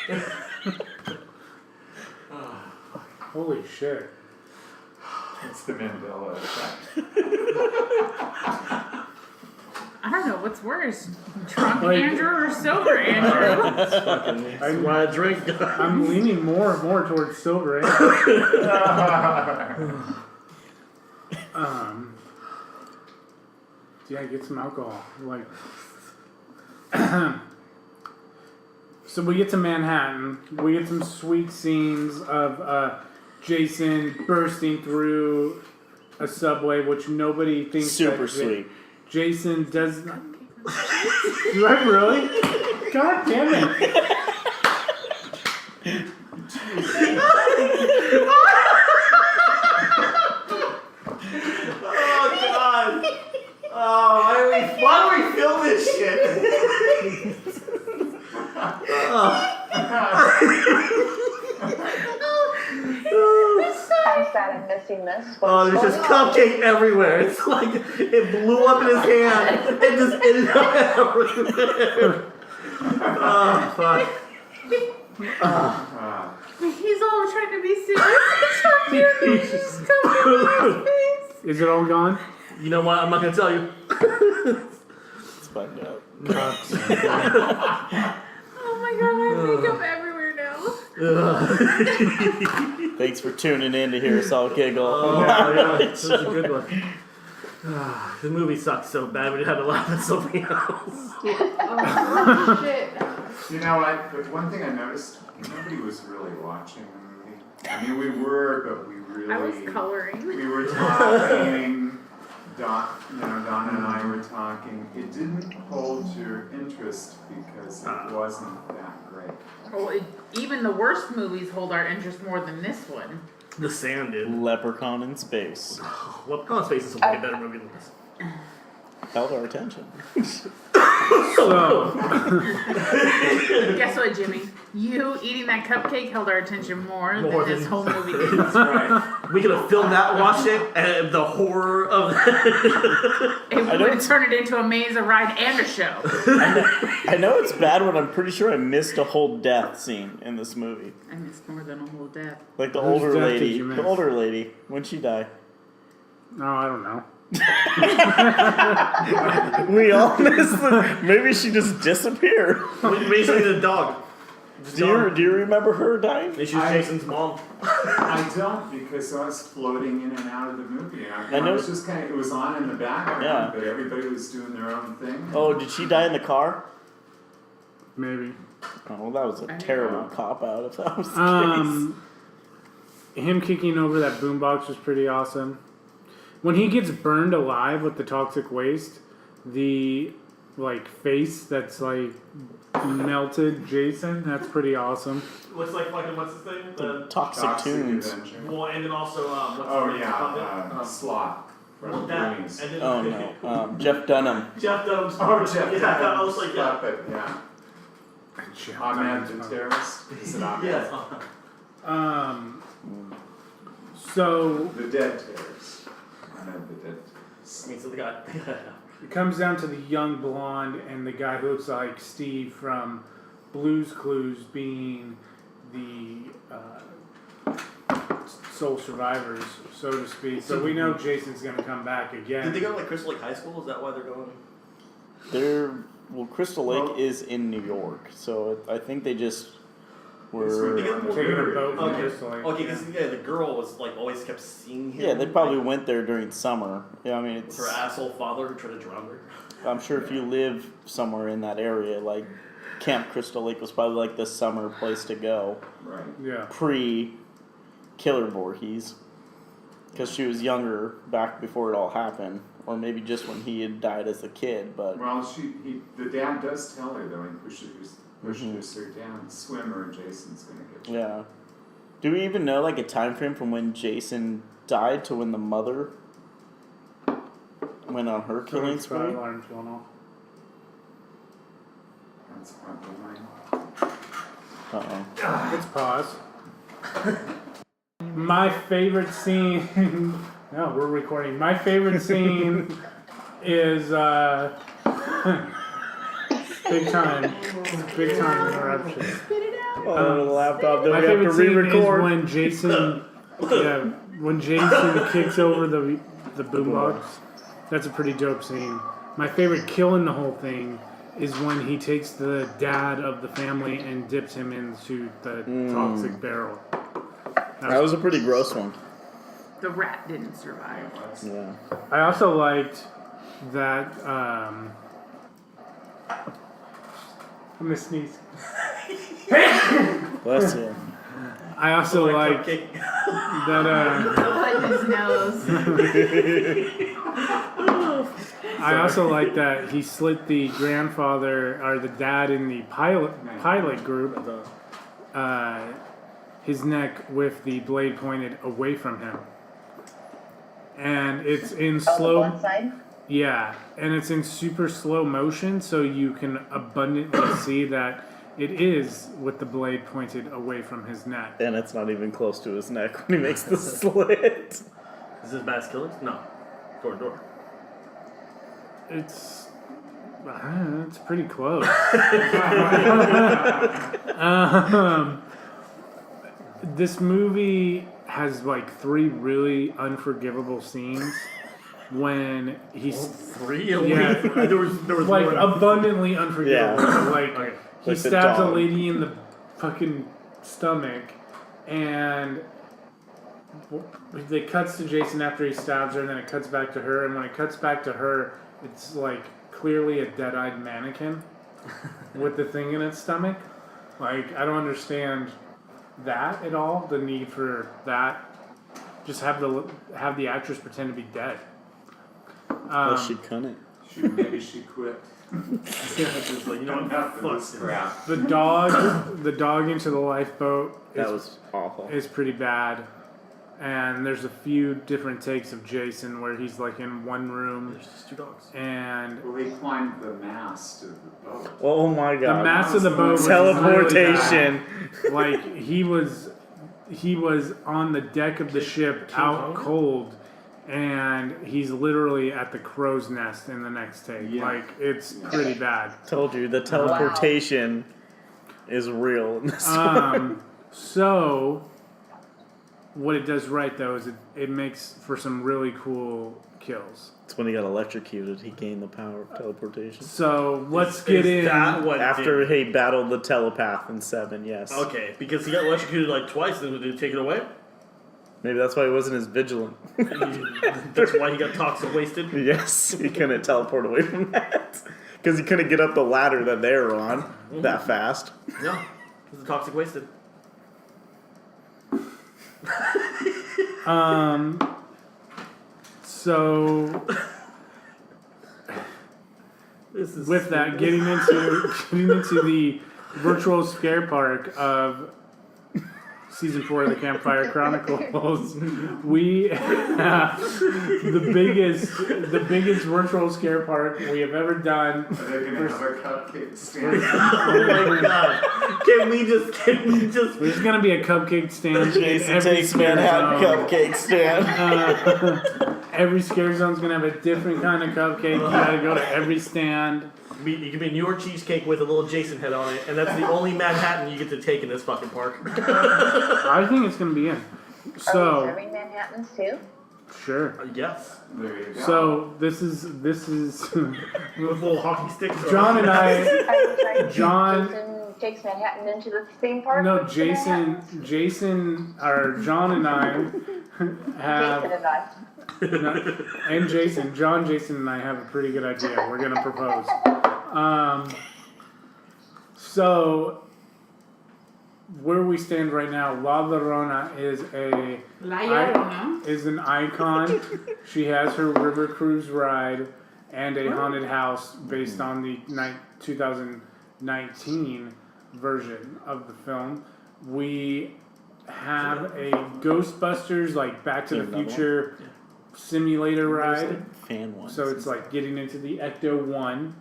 B: It is.
A: Holy shit.
F: It's the Mandela effect.
C: I don't know what's worse, drunk
A: Like-
C: Andrew or sober Andrew.
B: I want to drink.
A: I'm leaning more and more towards silver. Yeah, get some alcohol. Like, so we get to Manhattan. We get some sweet scenes of Jason bursting through a subway, which nobody thinks
E: Super
A: that
E: sweet.
A: Jason does not. Do I really? God damn it!
B: Oh god. Oh, why do we film this shit?
D: I'm sad I'm missing this.
B: Oh, there's just cupcake everywhere. It's like it blew up in his hand and just ended up everywhere. Oh, fuck.
C: He's all trying to be serious. He's just coming in his face.
A: Is it all gone?
B: You know what? I'm not gonna tell you.
E: It's fucked up.
C: Oh my god, I have makeup everywhere now.
E: Thanks for tuning in to hear us all giggle.
B: Oh, yeah, this is a good one. The movie sucks so bad we had to laugh at something else.
C: Oh shit.
F: You know what? But one thing I noticed, nobody was really watching the movie. I mean, we were, but we really.
C: I was coloring.
F: We were talking. Donna and I were talking. It didn't hold your interest because it wasn't that great.
C: Well, even the worst movies hold our interest more than this one.
B: The Sand did.
E: Leprechaun in Space
B: Well, Con Space is a way better movie than this.
E: held our attention.
A: So,
C: Guess what, Jimmy? You eating that cupcake held our attention more than
B: More
C: this
B: than-
C: whole movie did.
B: That's right. We could have filmed that, watched it, and the horror of
C: It would have turned it into a maze, a ride, and a show.
E: I know it's bad when I'm pretty sure I missed a whole death scene in this movie.
C: I missed more than a whole death.
E: Like the
A: Whose
E: older
A: death did
E: lady.
A: you miss?
E: The older lady. When'd she die?
A: no, I don't know.
E: We all missed the. Maybe she just disappeared.
B: basically the dog.
E: Do you remember her dying?
B: They shoot Jason's mom.
F: I don't because I was floating in and out of the movie.
E: I know-
F: It was just kind of, it was on in the background,
E: Yeah.
F: but everybody was doing their own thing.
E: Oh, did she die in the car?
A: Maybe.
E: Oh, well, that was a
C: I don't
E: terrible
C: know.
E: cop out if that was the case.
A: Him kicking over that boombox was pretty awesome. When he gets burned alive with the toxic waste, the like face that's like melted Jason. That's pretty awesome.
B: Looks like fucking what's his name? The
E: Toxic Tunes.
F: Avenger.
B: well, and then also what's
F: Oh
B: his name?
F: yeah, Slot from
B: that,
F: Goonies.
B: and then
E: Oh no, Jeff Dunham.
B: Jeff Dunham's
F: Oh, Jeff.
B: Yeah, I was like, yeah.
F: Puppet, yeah. Ahmed the terrorist. Is it Ahmed?
B: Yeah.
A: So
F: The dead terrorist. Ahmed the dead terrorist.
B: I mean, so the guy.
A: it comes down to the young blonde and the guy who looks like Steve from Blue's Clues being the sole survivors, so to speak. So we know Jason's going to come back again.
B: Did they go to like Crystal Lake High School? Is that why they're going?
E: Crystal Lake
F: Well-
E: is in New York, so I think they just
F: It's where
E: were.
F: they got the
A: Taking a
F: river.
A: boat from
B: Okay.
A: Crystal Lake.
B: Okay, because the girl was like always kept seeing him.
E: Yeah, they probably
B: like,
E: went there during summer. Yeah, I mean,
B: with
E: it's.
B: her asshole father who tried to drown her.
E: I'm sure if you live somewhere in that area, like Camp Crystal Lake was probably like the summer place to go
F: Right.
A: Yeah.
E: pre-Killer Voorhees, because she was younger back before it all happened, or maybe just when he had died as a kid. But
F: Well, the dad does tell her though, he pushes her down. Swimmer, Jason's gonna get you.
E: yeah, do we even know like a time frame from when Jason died to when the mother went on her killing
A: Fire
E: spree?
A: alarm's going off.
F: That's probably mine.
A: Let's pause. My favorite scene. No, we're recording. My favorite scene is big time interruption.
E: Oh, the laptop. Then
A: My
E: we have to
A: favorite scene is
E: re-record.
A: when Jason, when Jason kicks over the boombox. That's a pretty dope scene. My favorite kill in the whole thing is when he takes the dad of the family and dips him into the toxic barrel.
E: That was a pretty gross one.
C: The rat didn't survive.
E: Yeah.
A: I also liked that. I'm gonna sneeze.
E: Bless you.
A: I also liked
B: Cupcake.
A: that.
C: Like his nose.
A: I also like that he slit the grandfather or the dad in the pilot group, his neck with the blade pointed away from him, and it's in
D: On the
A: slow.
D: one side?
A: Yeah, and it's in super slow motion, so you can abundantly see that it is with the blade pointed away from his neck.
E: And it's not even close to his neck when he makes the slit.
B: Is this Mass Killers? No. Door to door.
A: It's pretty close. This movie has like 3 really unforgivable scenes when he's
B: 3?
A: Yeah.
B: there was
A: like
B: more.
A: abundantly unforgivable.
E: Yeah.
A: Like
B: Okay.
A: he
E: Like the
A: stabs a
E: dog.
A: lady in the fucking stomach, and it cuts to Jason after he stabs her, and then it cuts back to her, and when it cuts back to her, it's like clearly a dead-eyed mannequin with the thing in its stomach. Like, I don't understand that at all. The need for that. Just have the actress pretend to be dead.
E: Well, she couldn't.
F: Maybe she quit.
B: Just like, you know
F: Enough of
B: what?
F: this crap.
A: The dog into the lifeboat
E: That was awful.
A: is pretty bad. And there's a few different takes of Jason where he's like in one room
B: There's just 2 dogs.
A: and
F: Well, he climbed the mast of the boat.
E: Oh my god.
A: the mass of the boat was
E: Teleportation.
A: really bad. Like he was on the deck of the ship out cold, and he's literally at the crow's nest in the next take.
F: Yeah.
A: Like it's pretty bad.
E: Told you, the teleportation is real in this one.
A: So what it does right though is it makes for some really cool kills.
E: It's when he got electrocuted, he gained the power of teleportation.
A: So let's get in.
B: That what
E: After he battled the telepath in 7, yes.
B: Okay, because he got electrocuted like twice, then did he take it away?
E: Maybe that's why he wasn't as vigilant.
B: That's why he got toxic wasted.
E: Yes, he couldn't teleport away from that. Because he couldn't get up the ladder that they were on that fast.
B: No, he's a toxic wasted.
A: So with that, getting into the virtual scare park of season 4 of the Campfire Chronicles, we have the biggest virtual scare park we have ever done.
F: Are they gonna have a cupcake stand?
B: Oh my god. Can we just
A: There's gonna be a cupcake stand.
E: Jason takes Manhattan cupcake stand.
A: Every scare zone's gonna have a different kind of cupcake. You gotta go to every stand.
B: You can be New York cheesecake with a little Jason head on it, and that's the only Manhattan you get to take in this fucking park.
A: I think it's gonna be in.
D: Are we
A: So
D: serving Manhattans too?
A: sure.
B: Yes.
F: There you go.
A: So this is
B: With little hockey sticks.
A: John and I.
D: Are you trying to
A: John-
D: Jason takes Manhattan into the theme park?
A: No,
D: with the Manhattans?
A: John and I have.
D: Jason and I.
A: And Jason, and I have a pretty good idea. We're gonna propose. So where we stand right now, La Llorona is
C: La Llorona.
A: is an icon. She has her river cruise ride and a haunted house based on the 2019 version of the film. We have a Ghostbusters, like Back to the Future simulator ride.
E: Fan one.
A: So it's like getting into the Ecto 1.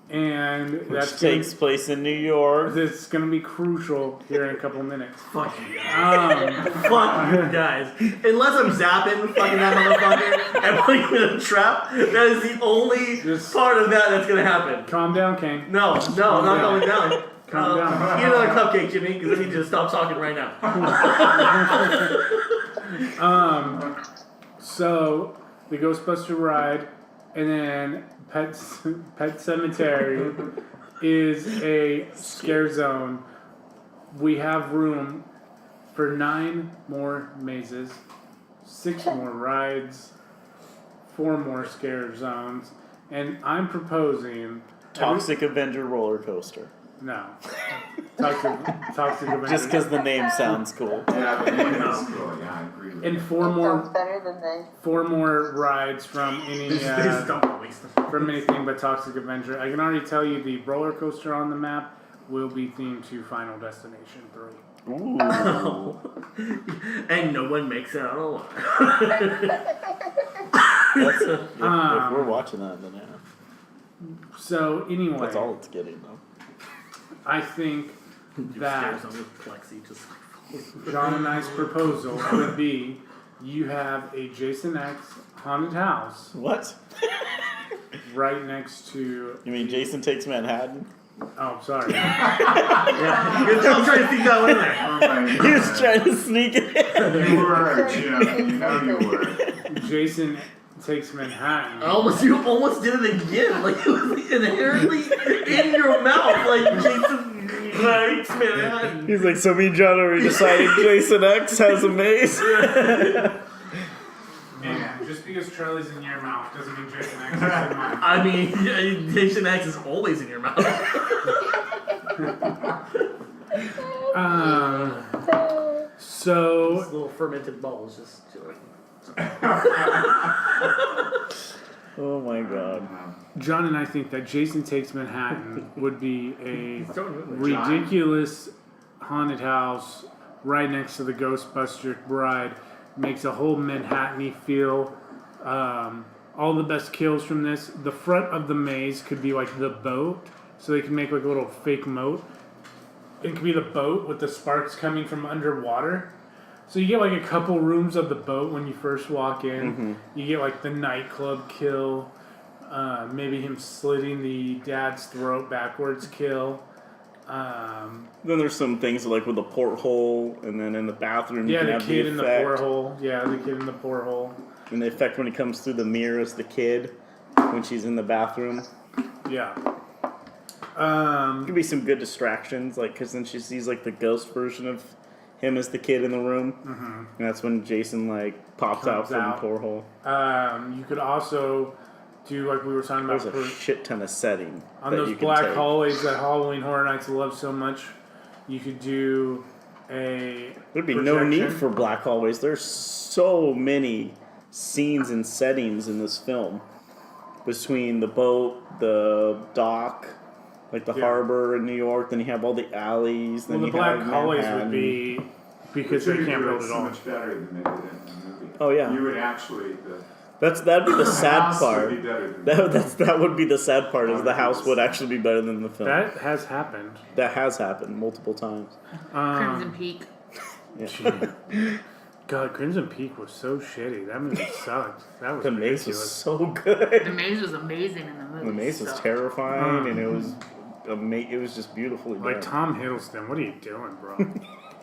A: And
E: Which takes place in New York.
A: That's going to be crucial here in a couple of minutes.
B: Fuck you guys. Fuck you guys. Unless I'm zapping fucking that motherfucker and putting him in a trap, that is the only part of that that's gonna happen.
A: Calm down, Kane.
B: No, I'm not going down.
A: Calm down.
B: Eat another cupcake, Jimmy, because I need you to stop talking right now.
A: So the Ghostbuster ride, and then Pet Cemetery is a scare zone. We have room for 9 more mazes, 6 more rides, 4 more scare zones, and I'm proposing
E: Toxic Avenger roller coaster.
A: No. Toxic Avenger.
E: Just because the name sounds cool.
F: Yeah, the name is cool. Yeah, I agree with
A: And
F: you.
A: 4
D: Sounds
A: more
D: better than the
A: 4 more rides from any from anything but Toxic Avenger. I can already tell you the roller coaster on the map will be themed to Final Destination 3.
E: Ooh.
B: And no one makes it out alive.
E: If we're watching that, then yeah.
A: So anyway,
E: That's all it's getting, though.
A: I think that
B: Stairs on with Plexi, just
A: John and I's proposal would be you have a Jason X haunted house
E: What?
A: right next to.
E: You mean Jason Takes Manhattan?
A: Oh, sorry.
B: yeah. I'm trying to think that one in there.
F: Oh my
E: He was
F: God.
E: trying to sneak it in.
F: You were, Jim. You know you were.
A: Jason Takes Manhattan.
B: You almost did it again. Like it was inherently in your mouth. Like Jason likes Manhattan.
E: He's like, so me and John already decided Jason X has a maze.
A: Man, just because Charlie's in your mouth doesn't mean Jason X is in mine.
B: I mean, Jason X is always in your mouth.
A: So
B: These little fermented balls just.
E: Oh my god.
A: John and I think that Jason Takes Manhattan would be a ridiculous haunted house right next to the Ghostbuster ride. Makes a whole Manhattan-y feel. All the best kills from this. The front of the maze could be like the boat, so they can make like a little fake moat. It could be the boat with the sparks coming from underwater. So you get like a couple rooms of the boat when you first walk in.
E: Mm-hmm.
A: You get like the nightclub kill, maybe him slitting the dad's throat backwards kill.
E: Then there's some things like with the porthole, and then in the bathroom you
A: Yeah,
E: can
A: the
E: have
A: kid
E: the
A: in the
E: effect.
A: porthole. Yeah, the kid in the porthole.
E: And the effect when it comes through the mirror is the kid when she's in the bathroom.
A: Yeah.
E: Could be some good distractions, like because then she sees like the ghost version of him as the kid in the room, and that's when Jason like pops out
A: Comes
E: from
A: out.
E: the porthole.
A: You could also do like we were talking about
E: There's a shit ton of setting
A: on
E: that
A: those
E: you can
A: black
E: take.
A: hallways that Halloween Horror Nights love so much. You could do a.
E: There'd be no need
A: projection.
E: for black hallways. There's so many scenes and settings in this film. between the boat, the dock, like the
A: Yeah.
E: harbor in New York. Then you have all the alleys. Then
A: Well, the
E: you
A: black
E: have
A: hallways
E: Manhattan.
A: would be because
F: But
A: they
F: you
A: can't
F: do
A: build
F: it
A: it
F: so
A: all.
F: much better than they did in the movie.
E: Oh, yeah.
F: You would actually
E: That'd be the sad
F: house
E: part.
F: would be better than
E: That would be the sad part. Is the house would actually be better than the film.
A: That has happened.
E: That has happened multiple times.
C: Crimson Peak.
E: Yeah.
A: God, Crimson Peak was so shitty. That movie sucked. That was
E: The maze was
A: ridiculous.
E: so
C: The
E: good.
C: maze was amazing in the movie.
E: The maze was
C: so.
E: terrifying, and it was it was just beautifully
A: Like
E: done.
A: Tom Hiddleston, what are you doing, bro?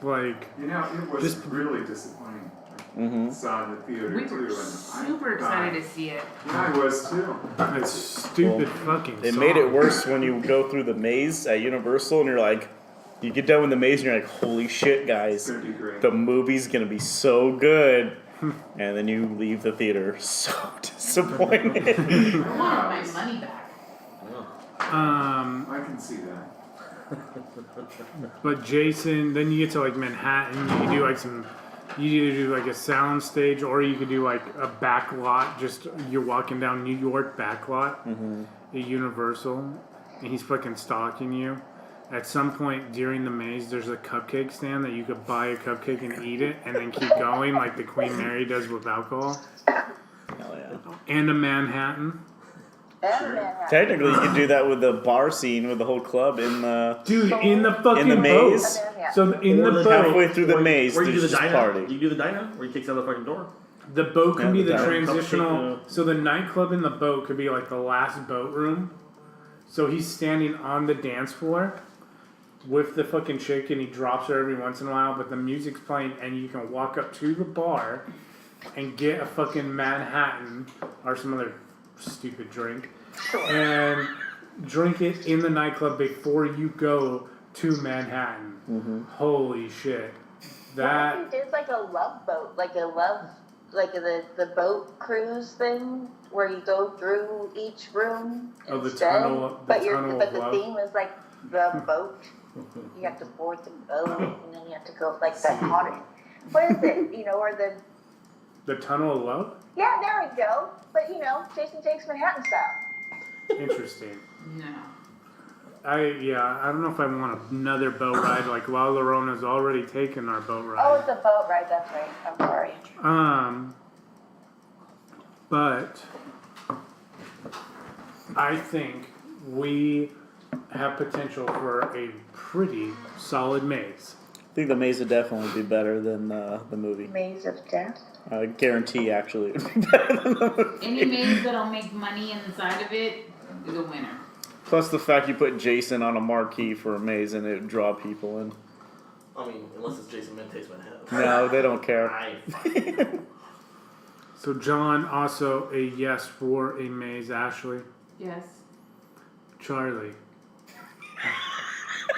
A: Like,
F: it was
A: Just-
F: really disappointing.
E: Mm-hmm.
F: Saw it in the theater
C: We
F: too,
C: were
F: and
C: super excited to see it.
F: Yeah, I was too.
A: that stupid fucking
E: It
A: song.
E: made it worse when you go through the maze at Universal, and you're like, you get done with the maze, and you're like, holy shit,
F: It's
E: guys,
F: gonna be great.
E: the movie's gonna be so good. And then you leave the theater so disappointed.
C: I wanted my money back.
F: I can see that.
A: But Jason, then you get to like Manhattan. You can do like some. You either do like a sound stage, or you could do like a back lot. Just you're walking down New York back lot at Universal, and he's fucking stalking you. At some point during the maze, there's a cupcake stand that you could buy a cupcake and eat it, and then keep going like the Queen Mary does with alcohol.
E: Hell yeah.
A: And a Manhattan.
D: And Manhattan.
E: Technically, you could do that with the bar scene with the whole club in the
A: Dude, in the fucking
E: In the
A: boat.
E: maze?
A: So in
B: Or
A: the
B: the
A: boat,
E: halfway through the
B: Or-
E: maze.
B: Where you do
E: There's
B: the
E: just
B: diner.
E: party.
B: You do the diner where he kicks out the fucking door.
A: the boat can
E: Yeah,
A: be
E: the
A: the
E: diner.
A: transitional.
B: Cupcake,
A: So the nightclub in the boat could be like the last boat room. So he's standing on the dance floor with the fucking chick, and he drops her every once in a while, but the music's playing, and you can walk up to the bar and get a fucking Manhattan or some other stupid drink and drink it in the nightclub before you go to Manhattan. Holy shit.
D: What
A: That
D: if he did like a love boat, like the boat cruise thing where you go through each room
A: Oh, the
D: instead,
A: tunnel- the
D: but
A: tunnel
D: but
A: of
D: the
A: love.
D: theme is like the boat. You have to board the boat, and then you have to go like that Hodder. What is it? Or
A: the Tunnel of Love?
D: yeah, there we go. But Jason Takes Manhattan style.
A: Interesting.
C: No.
A: I don't know if I want another boat ride like while Larona's already taken our boat
D: Oh,
A: ride.
D: it's a boat ride. That's right. I'm sorry.
A: But I think we have potential for a pretty solid maze.
E: I think the maze would definitely be better than the movie.
D: Maze of Death.
E: I guarantee, actually, it would be better than the movie.
C: Any maze that'll make money inside of it is a winner.
E: Plus the fact you put Jason on a marquee for a maze and it would draw people in.
B: I mean, unless it's Jason Takes Manhattan.
E: No, they don't care.
B: Right.
A: So John, also a yes for a maze. Ashley,
C: Yes.
A: Charlie.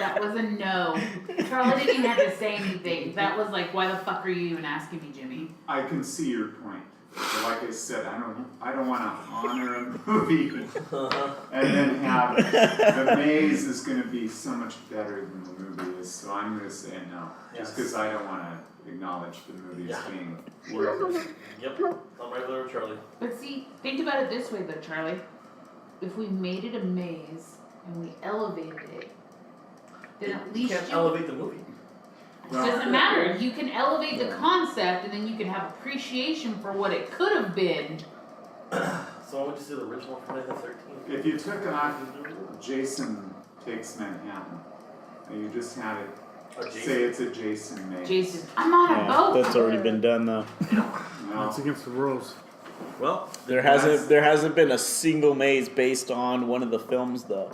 C: That was a no. Charlie didn't even have to say anything. That was like, why the fuck are you even asking me, Jimmy?
F: I can see your point. But like I said, I don't want to honor a movie and then have the maze is going to be so much better than the movie is. So I'm going to say no, just because I don't want to acknowledge the movie as being worth it.
B: Yep. I'm right there with Charlie.
C: But see, think about it this way though, Charlie. If we made it a maze and we elevated it, then at
B: You
C: least
B: can't elevate the movie.
C: It doesn't matter. You can elevate the concept, and then you can have appreciation for what it could have been.
B: So why would you say the original Friday the 13th?
F: If you took off Jason Takes Manhattan, and you just had it
B: Or Jason.
F: say it's a Jason maze.
C: Jason, I'm on a
E: Yeah,
C: boat.
E: that's already been done though.
F: No.
A: That's against the rules.
B: Well,
E: There hasn't been a single maze based on one of the films though.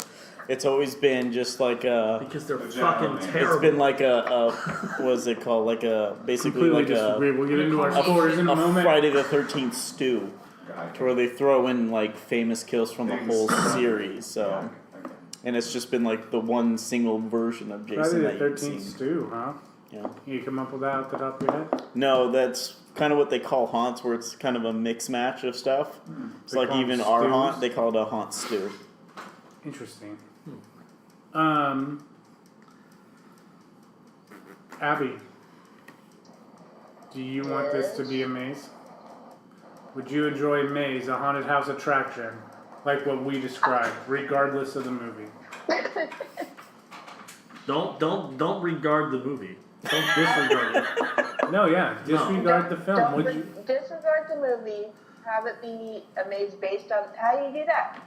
E: It's always been just like a.
B: because they're
F: The general
B: fucking
F: man.
B: terrible.
E: It's been like a what is it called? Like a basically
A: Completely
E: like
A: disagree. We'll get into our
E: a
A: scores in a moment.
E: Friday the 13th stew,
F: Gotcha.
E: to where they throw in like famous kills from the
F: Things.
E: whole series. So,
F: Yeah, okay.
E: and it's just been like the one single version of Jason
A: Friday the
E: that you've
A: 13th
E: seen.
A: stew, huh?
E: Yeah.
A: You come up with that off the top of your head?
E: No, that's kind of what they call haunts, where it's kind of a mix match of stuff. It's
A: They
E: like
A: call them
E: even our
A: stews?
E: haunt, they call it a haunt stew.
A: Interesting. Abby, do you want this to be a maze? Would you enjoy Maze, a haunted house attraction, like what we described, regardless of the movie.
B: Don't regard the movie. Don't disregard it.
A: No, yeah, disregard the film.
D: Don't
A: Would you?
D: disregard the movie. Have it be a maze based on. How do you do that?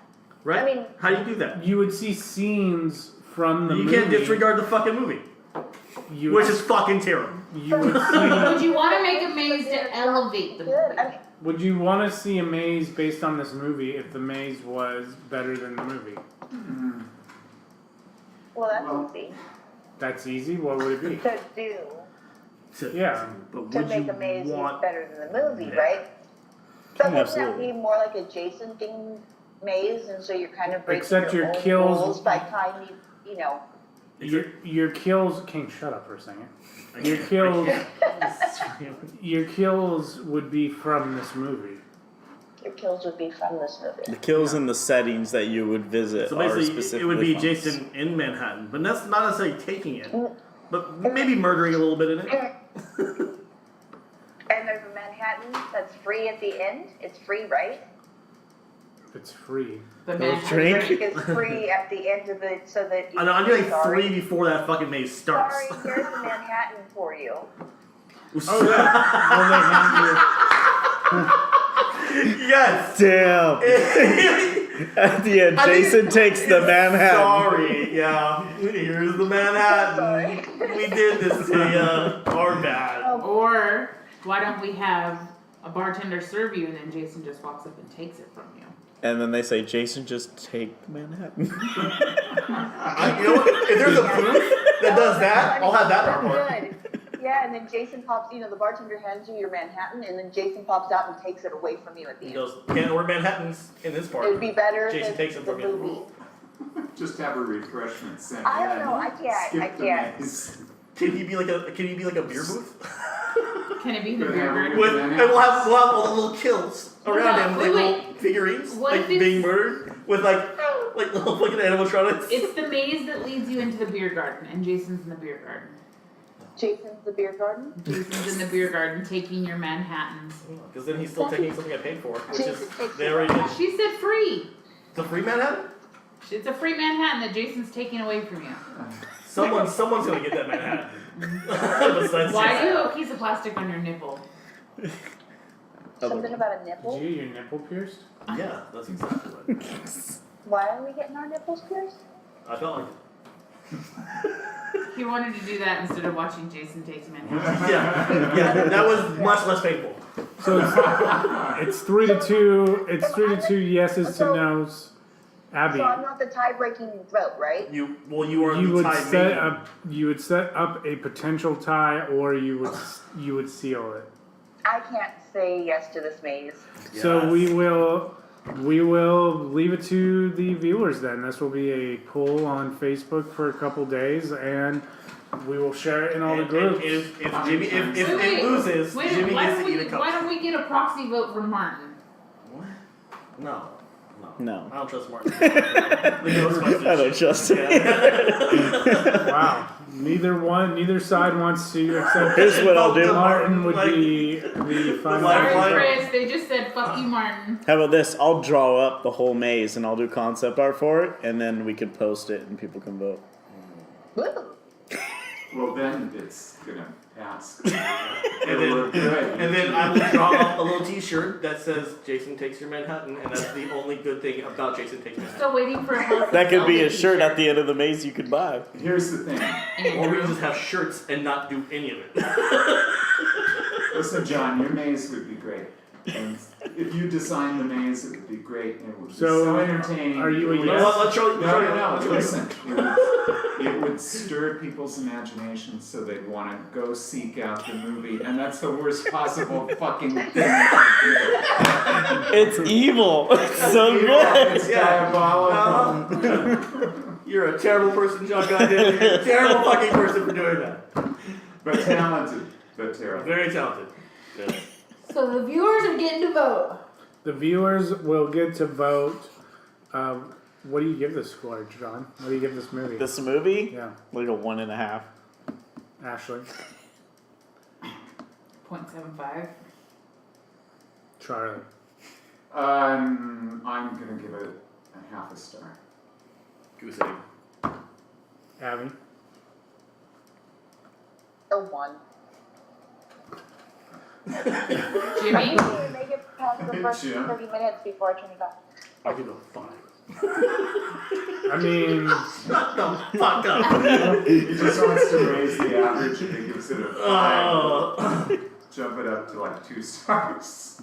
B: Right?
D: I mean-
B: how do you do that?
A: You would see scenes from the
B: You
A: movie.
B: can't disregard the fucking movie,
A: You
B: which
A: would,
B: is fucking terrible.
A: you would see.
C: Would you want to make a maze to elevate the
D: Good.
C: movie?
D: I mean,
A: Would you want to see a maze based on this movie if the maze was better than the movie?
D: well, that's
F: Well,
D: easy
A: That's easy. What would it be?
D: to do.
A: Yeah.
B: But
D: To
B: would
D: make
B: you
D: a maze
B: want?
D: better than the movie,
B: Yeah.
D: right? So wouldn't that
E: Absolutely.
D: be more like a Jason themed maze, and so you're kind of breaking
A: Except
D: your
A: your
D: own
A: kills-
D: rules by tying you know.
A: Your kills. King, shut up for a second. Your kills. Your kills would be from this movie.
D: Your kills would be from this movie.
E: The kills and the settings that you would visit
B: So
E: are
B: basically,
E: specifically
B: it would be
E: from
B: Jason in Manhattan, but that's not necessarily taking it, but maybe murdering a little bit in it.
D: And there's a Manhattan that's free at the end. It's free, right?
A: It's free.
C: The
E: Those
C: Manhattan.
E: drink.
D: Drink is free at the end of it, so that you.
B: I'm doing
D: sorry,
B: 3 before that fucking maze starts.
D: Sorry, here's the Manhattan for you.
A: Oh yeah. Well, they have
B: Yes.
E: Damn. At the end,
B: I think
E: Jason takes the Manhattan.
B: Sorry, yeah. Here's the Manhattan. We did this to you. Our bad.
C: Or why don't we have a bartender serve you and then Jason just walks up and takes it from you?
E: And then they say, Jason, just take Manhattan.
B: You know what? If there's a booth that does that, I'll have that in our bar.
D: Good. Yeah, and then Jason pops. The bartender hands you your Manhattan, and then Jason pops out and takes it away from you at the
B: He
D: end.
B: goes, can't order Manhattans in this
D: It
B: part.
D: would be better
B: Jason
D: than
B: takes it
D: the
B: from you.
D: movie.
F: Just have a refreshment center.
D: I don't know, I can't,
F: Skip
D: I
F: the
D: can't.
F: maze.
B: Can he be like a beer booth?
C: Can it be the
F: Could
C: beer
F: have
C: garden?
F: a-
B: With, and we'll have all the little kills around him, like
C: Wait, wait.
B: little figurines,
C: What
B: like
C: if it's-
B: being murdered with like little fucking animatronics.
C: It's the maze that leads you into the beer garden, and Jason's in the beer garden.
D: Jason's the beer garden.
C: Jason's in the beer garden taking your Manhattans.
B: Because then he's still taking something I paid for, which is
D: Jason takes
B: they
D: it.
B: already did.
C: She said free.
B: It's a free Manhattan.
C: It's a free Manhattan that Jason's taking away from you.
B: Someone's gonna get that Manhattan. Besides
C: Why
B: Jason.
C: do you have a piece of plastic on your nipple?
D: Something about a
A: Did
D: nipple.
A: you get your nipple pierced?
B: Yeah, that's exactly what.
D: Why are we getting our nipples pierced?
B: I felt like.
C: He wanted to do that instead of watching Jason takes Manhattan.
B: Yeah, that was much less painful.
A: So it's 3-2. It's 3-2 yeses to nos. Abby,
D: So I'm not the tie-breaking vote, right?
B: You are
A: you
B: the
A: would
B: tie
A: set
B: maiden.
A: up. You would set up a potential tie, or you would seal it.
D: I can't say yes to this maze.
A: So
B: Yes.
A: we will leave it to the viewers then. This will be a poll on Facebook for a couple days, and we will share it in all the
B: And
A: groups.
B: if Jimmy if
C: Wait,
B: it loses,
C: Wait,
B: Jimmy
C: why
B: gets
C: don't
B: to eat a
C: we?
B: cup.
C: Why don't we get a proxy vote for Martin?
B: What? No.
E: No.
B: I don't trust Martin. The Ghostbusters
E: I don't
B: shit.
E: trust him.
B: Yeah.
A: Wow. Neither side wants to accept.
E: Here's what I'll do.
A: Martin would
B: Like-
A: be the final.
B: Like-
C: Sorry,
B: like-
C: Chris. They just said fuck you, Martin.
E: How about this? I'll draw up the whole maze and I'll do concept art for it, and then we can post it and people can vote.
D: Woo!
F: Well, then it's gonna pass.
B: And
F: It'll look good.
B: And then I will draw up a little T-shirt that says "Jason takes your Manhattan," and that's the only good thing about Jason takes Manhattan.
C: Still waiting for a House of
E: That could be a
C: Zelda
E: shirt at
C: t-shirt.
E: the end of the maze you could buy.
F: Here's the thing.
B: Or we can just have shirts and not do any of it.
F: Listen, John, your maze would be great. And if you designed the maze, it would be great, and it would be
A: So,
F: so entertaining.
A: are you a
F: It would-
A: yes?
B: Let Charlie.
F: No, listen. It would stir people's imaginations so they'd want to go seek out the movie, and that's the worst possible fucking thing.
E: It's evil. It's so good.
F: It's diabolical.
B: You're a terrible person, John Goddamn. You're a terrible fucking person for doing that.
F: But talented, but terrible.
B: Very talented. Good.
C: So the viewers are getting to vote.
A: The viewers will get to vote. What do you give this score, John? What do you give this movie?
E: This movie?
A: Yeah,
E: Like a 1.5.
A: Ashley,
C: 0.75.
A: Charlie.
F: I'm gonna give it a half a star.
B: Goose egg.
A: Abby.
D: A 1.
C: Jimmy?
D: Make it past the first
F: Jim.
D: 30 minutes before I turn it off.
B: I'll give it a 5.
A: I mean,
B: Shut the fuck up.
F: He just wants to raise the average and he gives it a 5.
B: Oh.
F: Jump it up to like 2 stars.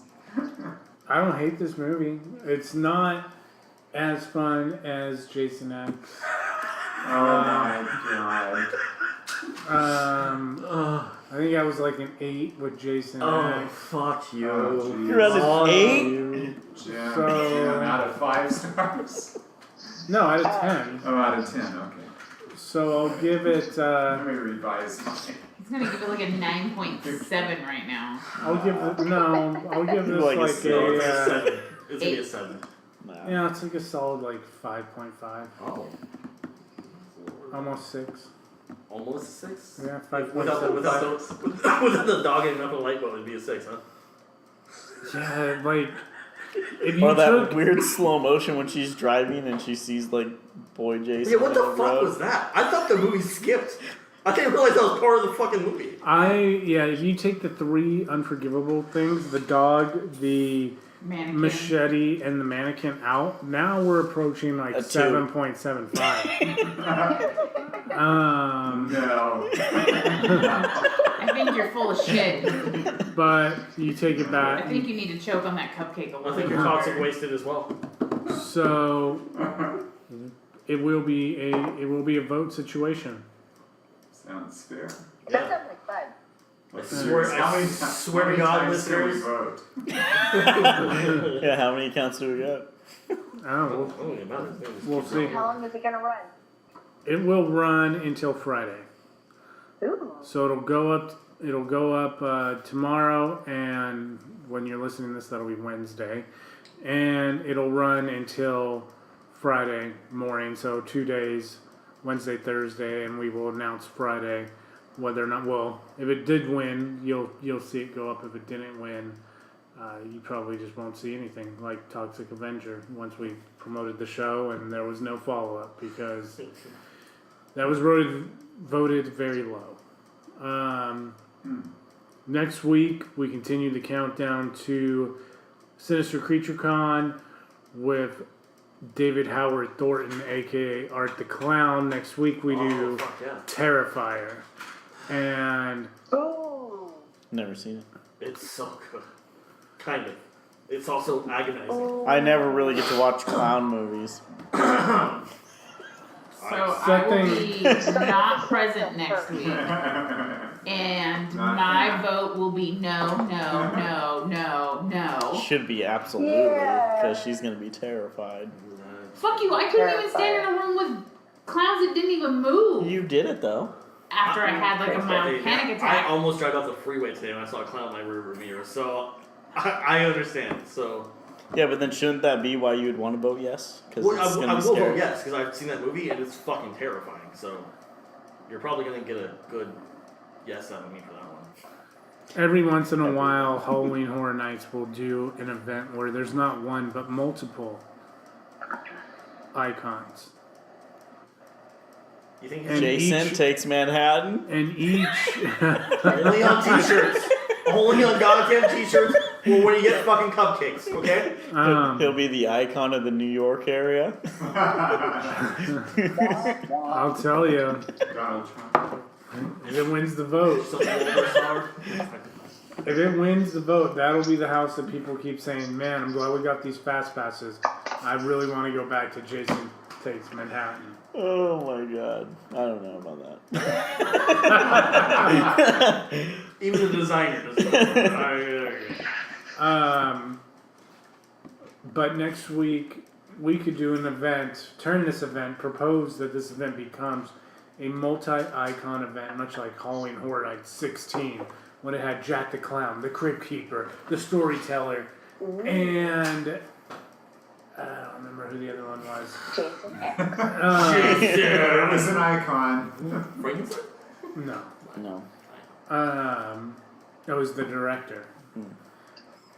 A: I don't hate this movie. It's not as fun as Jason X.
F: Oh my god.
A: I think I was like an 8 with Jason
B: Oh,
A: X.
B: fuck you.
F: Oh, geez.
E: You're at
B: Oh,
E: an 8?
F: Jim,
A: So-
F: Jim, out of 5 stars?
A: No, out of 10.
F: Oh, out of 10, okay.
A: So I'll give it,
F: Let me revise mine.
C: He's gonna give it like a 9.7 right now.
A: I'll give this
E: Like a
A: like
E: six.
B: No, it's a
A: a,
B: 7. It's gonna be a 7.
E: Nah.
A: yeah, it's like a solid like 5.5.
B: Oh.
A: Almost 6.
B: Almost a 6?
A: Yeah,
B: Without
A: 5.75.
B: without the dog getting up a light bulb, it'd be a 6, huh?
A: Yeah, like, if you
E: Or that
A: took,
E: weird slow motion when she's driving and she sees like boy Jason.
B: Yeah, what the
E: on
B: fuck
E: road.
B: was that? I thought the movie skipped. I didn't realize that was part of the fucking movie.
A: if you take the 3 unforgivable things, the dog, the
C: Mannequin.
A: machete, and the mannequin out, now we're approaching like
E: A 2.
A: 7.75.
F: No.
C: I think you're full of shit.
A: But you take it
C: I
A: back.
C: think you need to choke on that cupcake a little
B: I think
C: bit
B: you're toxic
C: harder.
B: wasted as well.
A: So it will be a vote situation.
F: Sounds fair.
D: That sounds like fun.
F: Like,
B: swear-
F: serious, how many
B: I
F: ti-
B: swear
F: how
B: to
F: many
B: God,
F: times can we
B: listeners.
F: vote?
E: Yeah, how many counts do we got?
A: Oh,
B: Oh, yeah, man, this thing is-
A: we'll see.
D: How long is it gonna run?
A: It will run until Friday.
D: Ooh.
A: So it'll go up. It'll go up tomorrow, and when you're listening to this, that'll be Wednesday, and it'll run until Friday morning. So 2 days, Wednesday, Thursday, and we will announce Friday whether or not. Well, if it did win, you'll see it go up. If it didn't win, you probably just won't see anything like Toxic Avenger once we promoted the show and there was no follow up because that was voted very low. Next week, we continue the countdown to Sinister Creature Con with David Howard Thornton, aka Art the Clown. Next week, we do
B: fuck yeah.
A: Terrifier. And
D: Ooh.
E: Never seen it.
B: It's so good. Kind of. It's also agonizing.
E: I never really get to watch clown movies.
C: So I will be not present next week. And
F: Not
C: my
F: gonna.
C: vote will be no.
E: Should be absolutely, because she's gonna be terrified.
C: Fuck you, I couldn't even stand in a room with clowns that didn't even move
E: You did it though.
C: after I had like a mild panic
B: I
C: attack.
B: almost drive off the freeway today when I saw a clown in my rearview mirror, so I understand. So
E: Yeah, but then shouldn't that be why you would want to vote yes? Because
B: well,
E: it's
B: I
E: gonna be
B: will
E: scary.
B: vote yes because I've seen that movie and it's fucking terrifying. So you're probably gonna get a good yes out of me for that one.
A: every once in a while, Halloween Horror Nights will do an event where there's not one but multiple icons.
B: You think
A: And
E: Jason
A: each-
E: takes Manhattan.
A: And each
B: only on t-shirts? Only on goddamn t-shirts or when you get fucking cupcakes, okay?
E: He'll be the icon of the New York area.
A: I'll tell you,
F: Donald Trump.
A: if it wins the vote,
B: Something over star.
A: if it wins the vote, that'll be the house that people keep saying, man, I'm glad we got these fast passes. I really want to go back to Jason Takes Manhattan.
E: Oh my god. I don't know about that.
B: Even the designer doesn't.
A: But next week, we could do an event, propose that this event becomes a multi-icon event, much like Halloween Horror Nights 16, when it had Jack the Clown, the Crypt Keeper, the Storyteller, and I don't remember who the other one was.
D: Jason.
F: Yeah, it was an icon.
B: Frankenstein?
A: No.
E: No.
A: It was the director.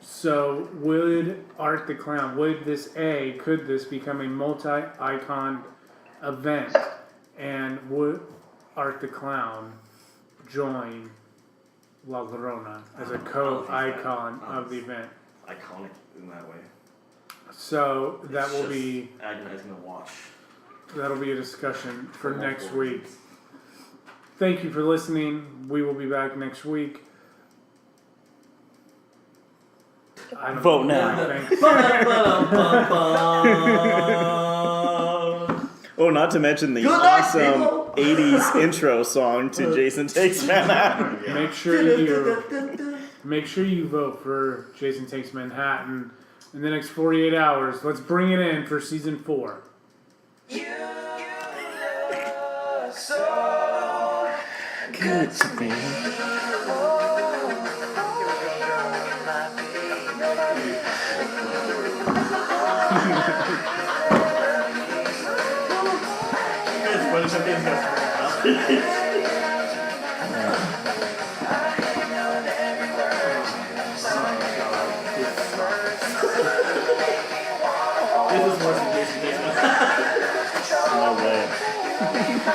A: So would Art the Clown, could this become a multi-icon event? And would Art the Clown join La Llorona as a co-icon of the event?
B: Iconic in that way.
A: So that
B: It's
A: will
B: just
A: be
B: agonizing to watch.
A: that'll be a discussion for
B: For
A: next
B: multiple
A: week.
B: reasons.
A: Thank you for listening. We will be back next week. I don't
E: Vote
A: know.
E: now.
A: Thanks.
E: Oh, not to mention the
B: Good night,
E: awesome
B: people.
E: 80s intro song to Jason Takes Manhattan.
A: Make sure you vote for Jason Takes Manhattan in the next 48 hours. Let's bring it in for season 4.
E: Good to me.
B: This is worse than Jason Takes Manhattan.
E: No way.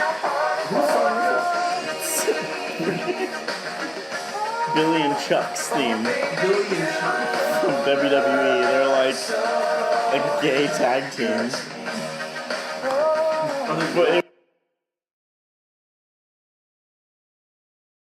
E: Billy and Chuck's theme
B: Billy and Chuck.
E: from WWE. They're like a gay tag team.
B: Are they-
E: But it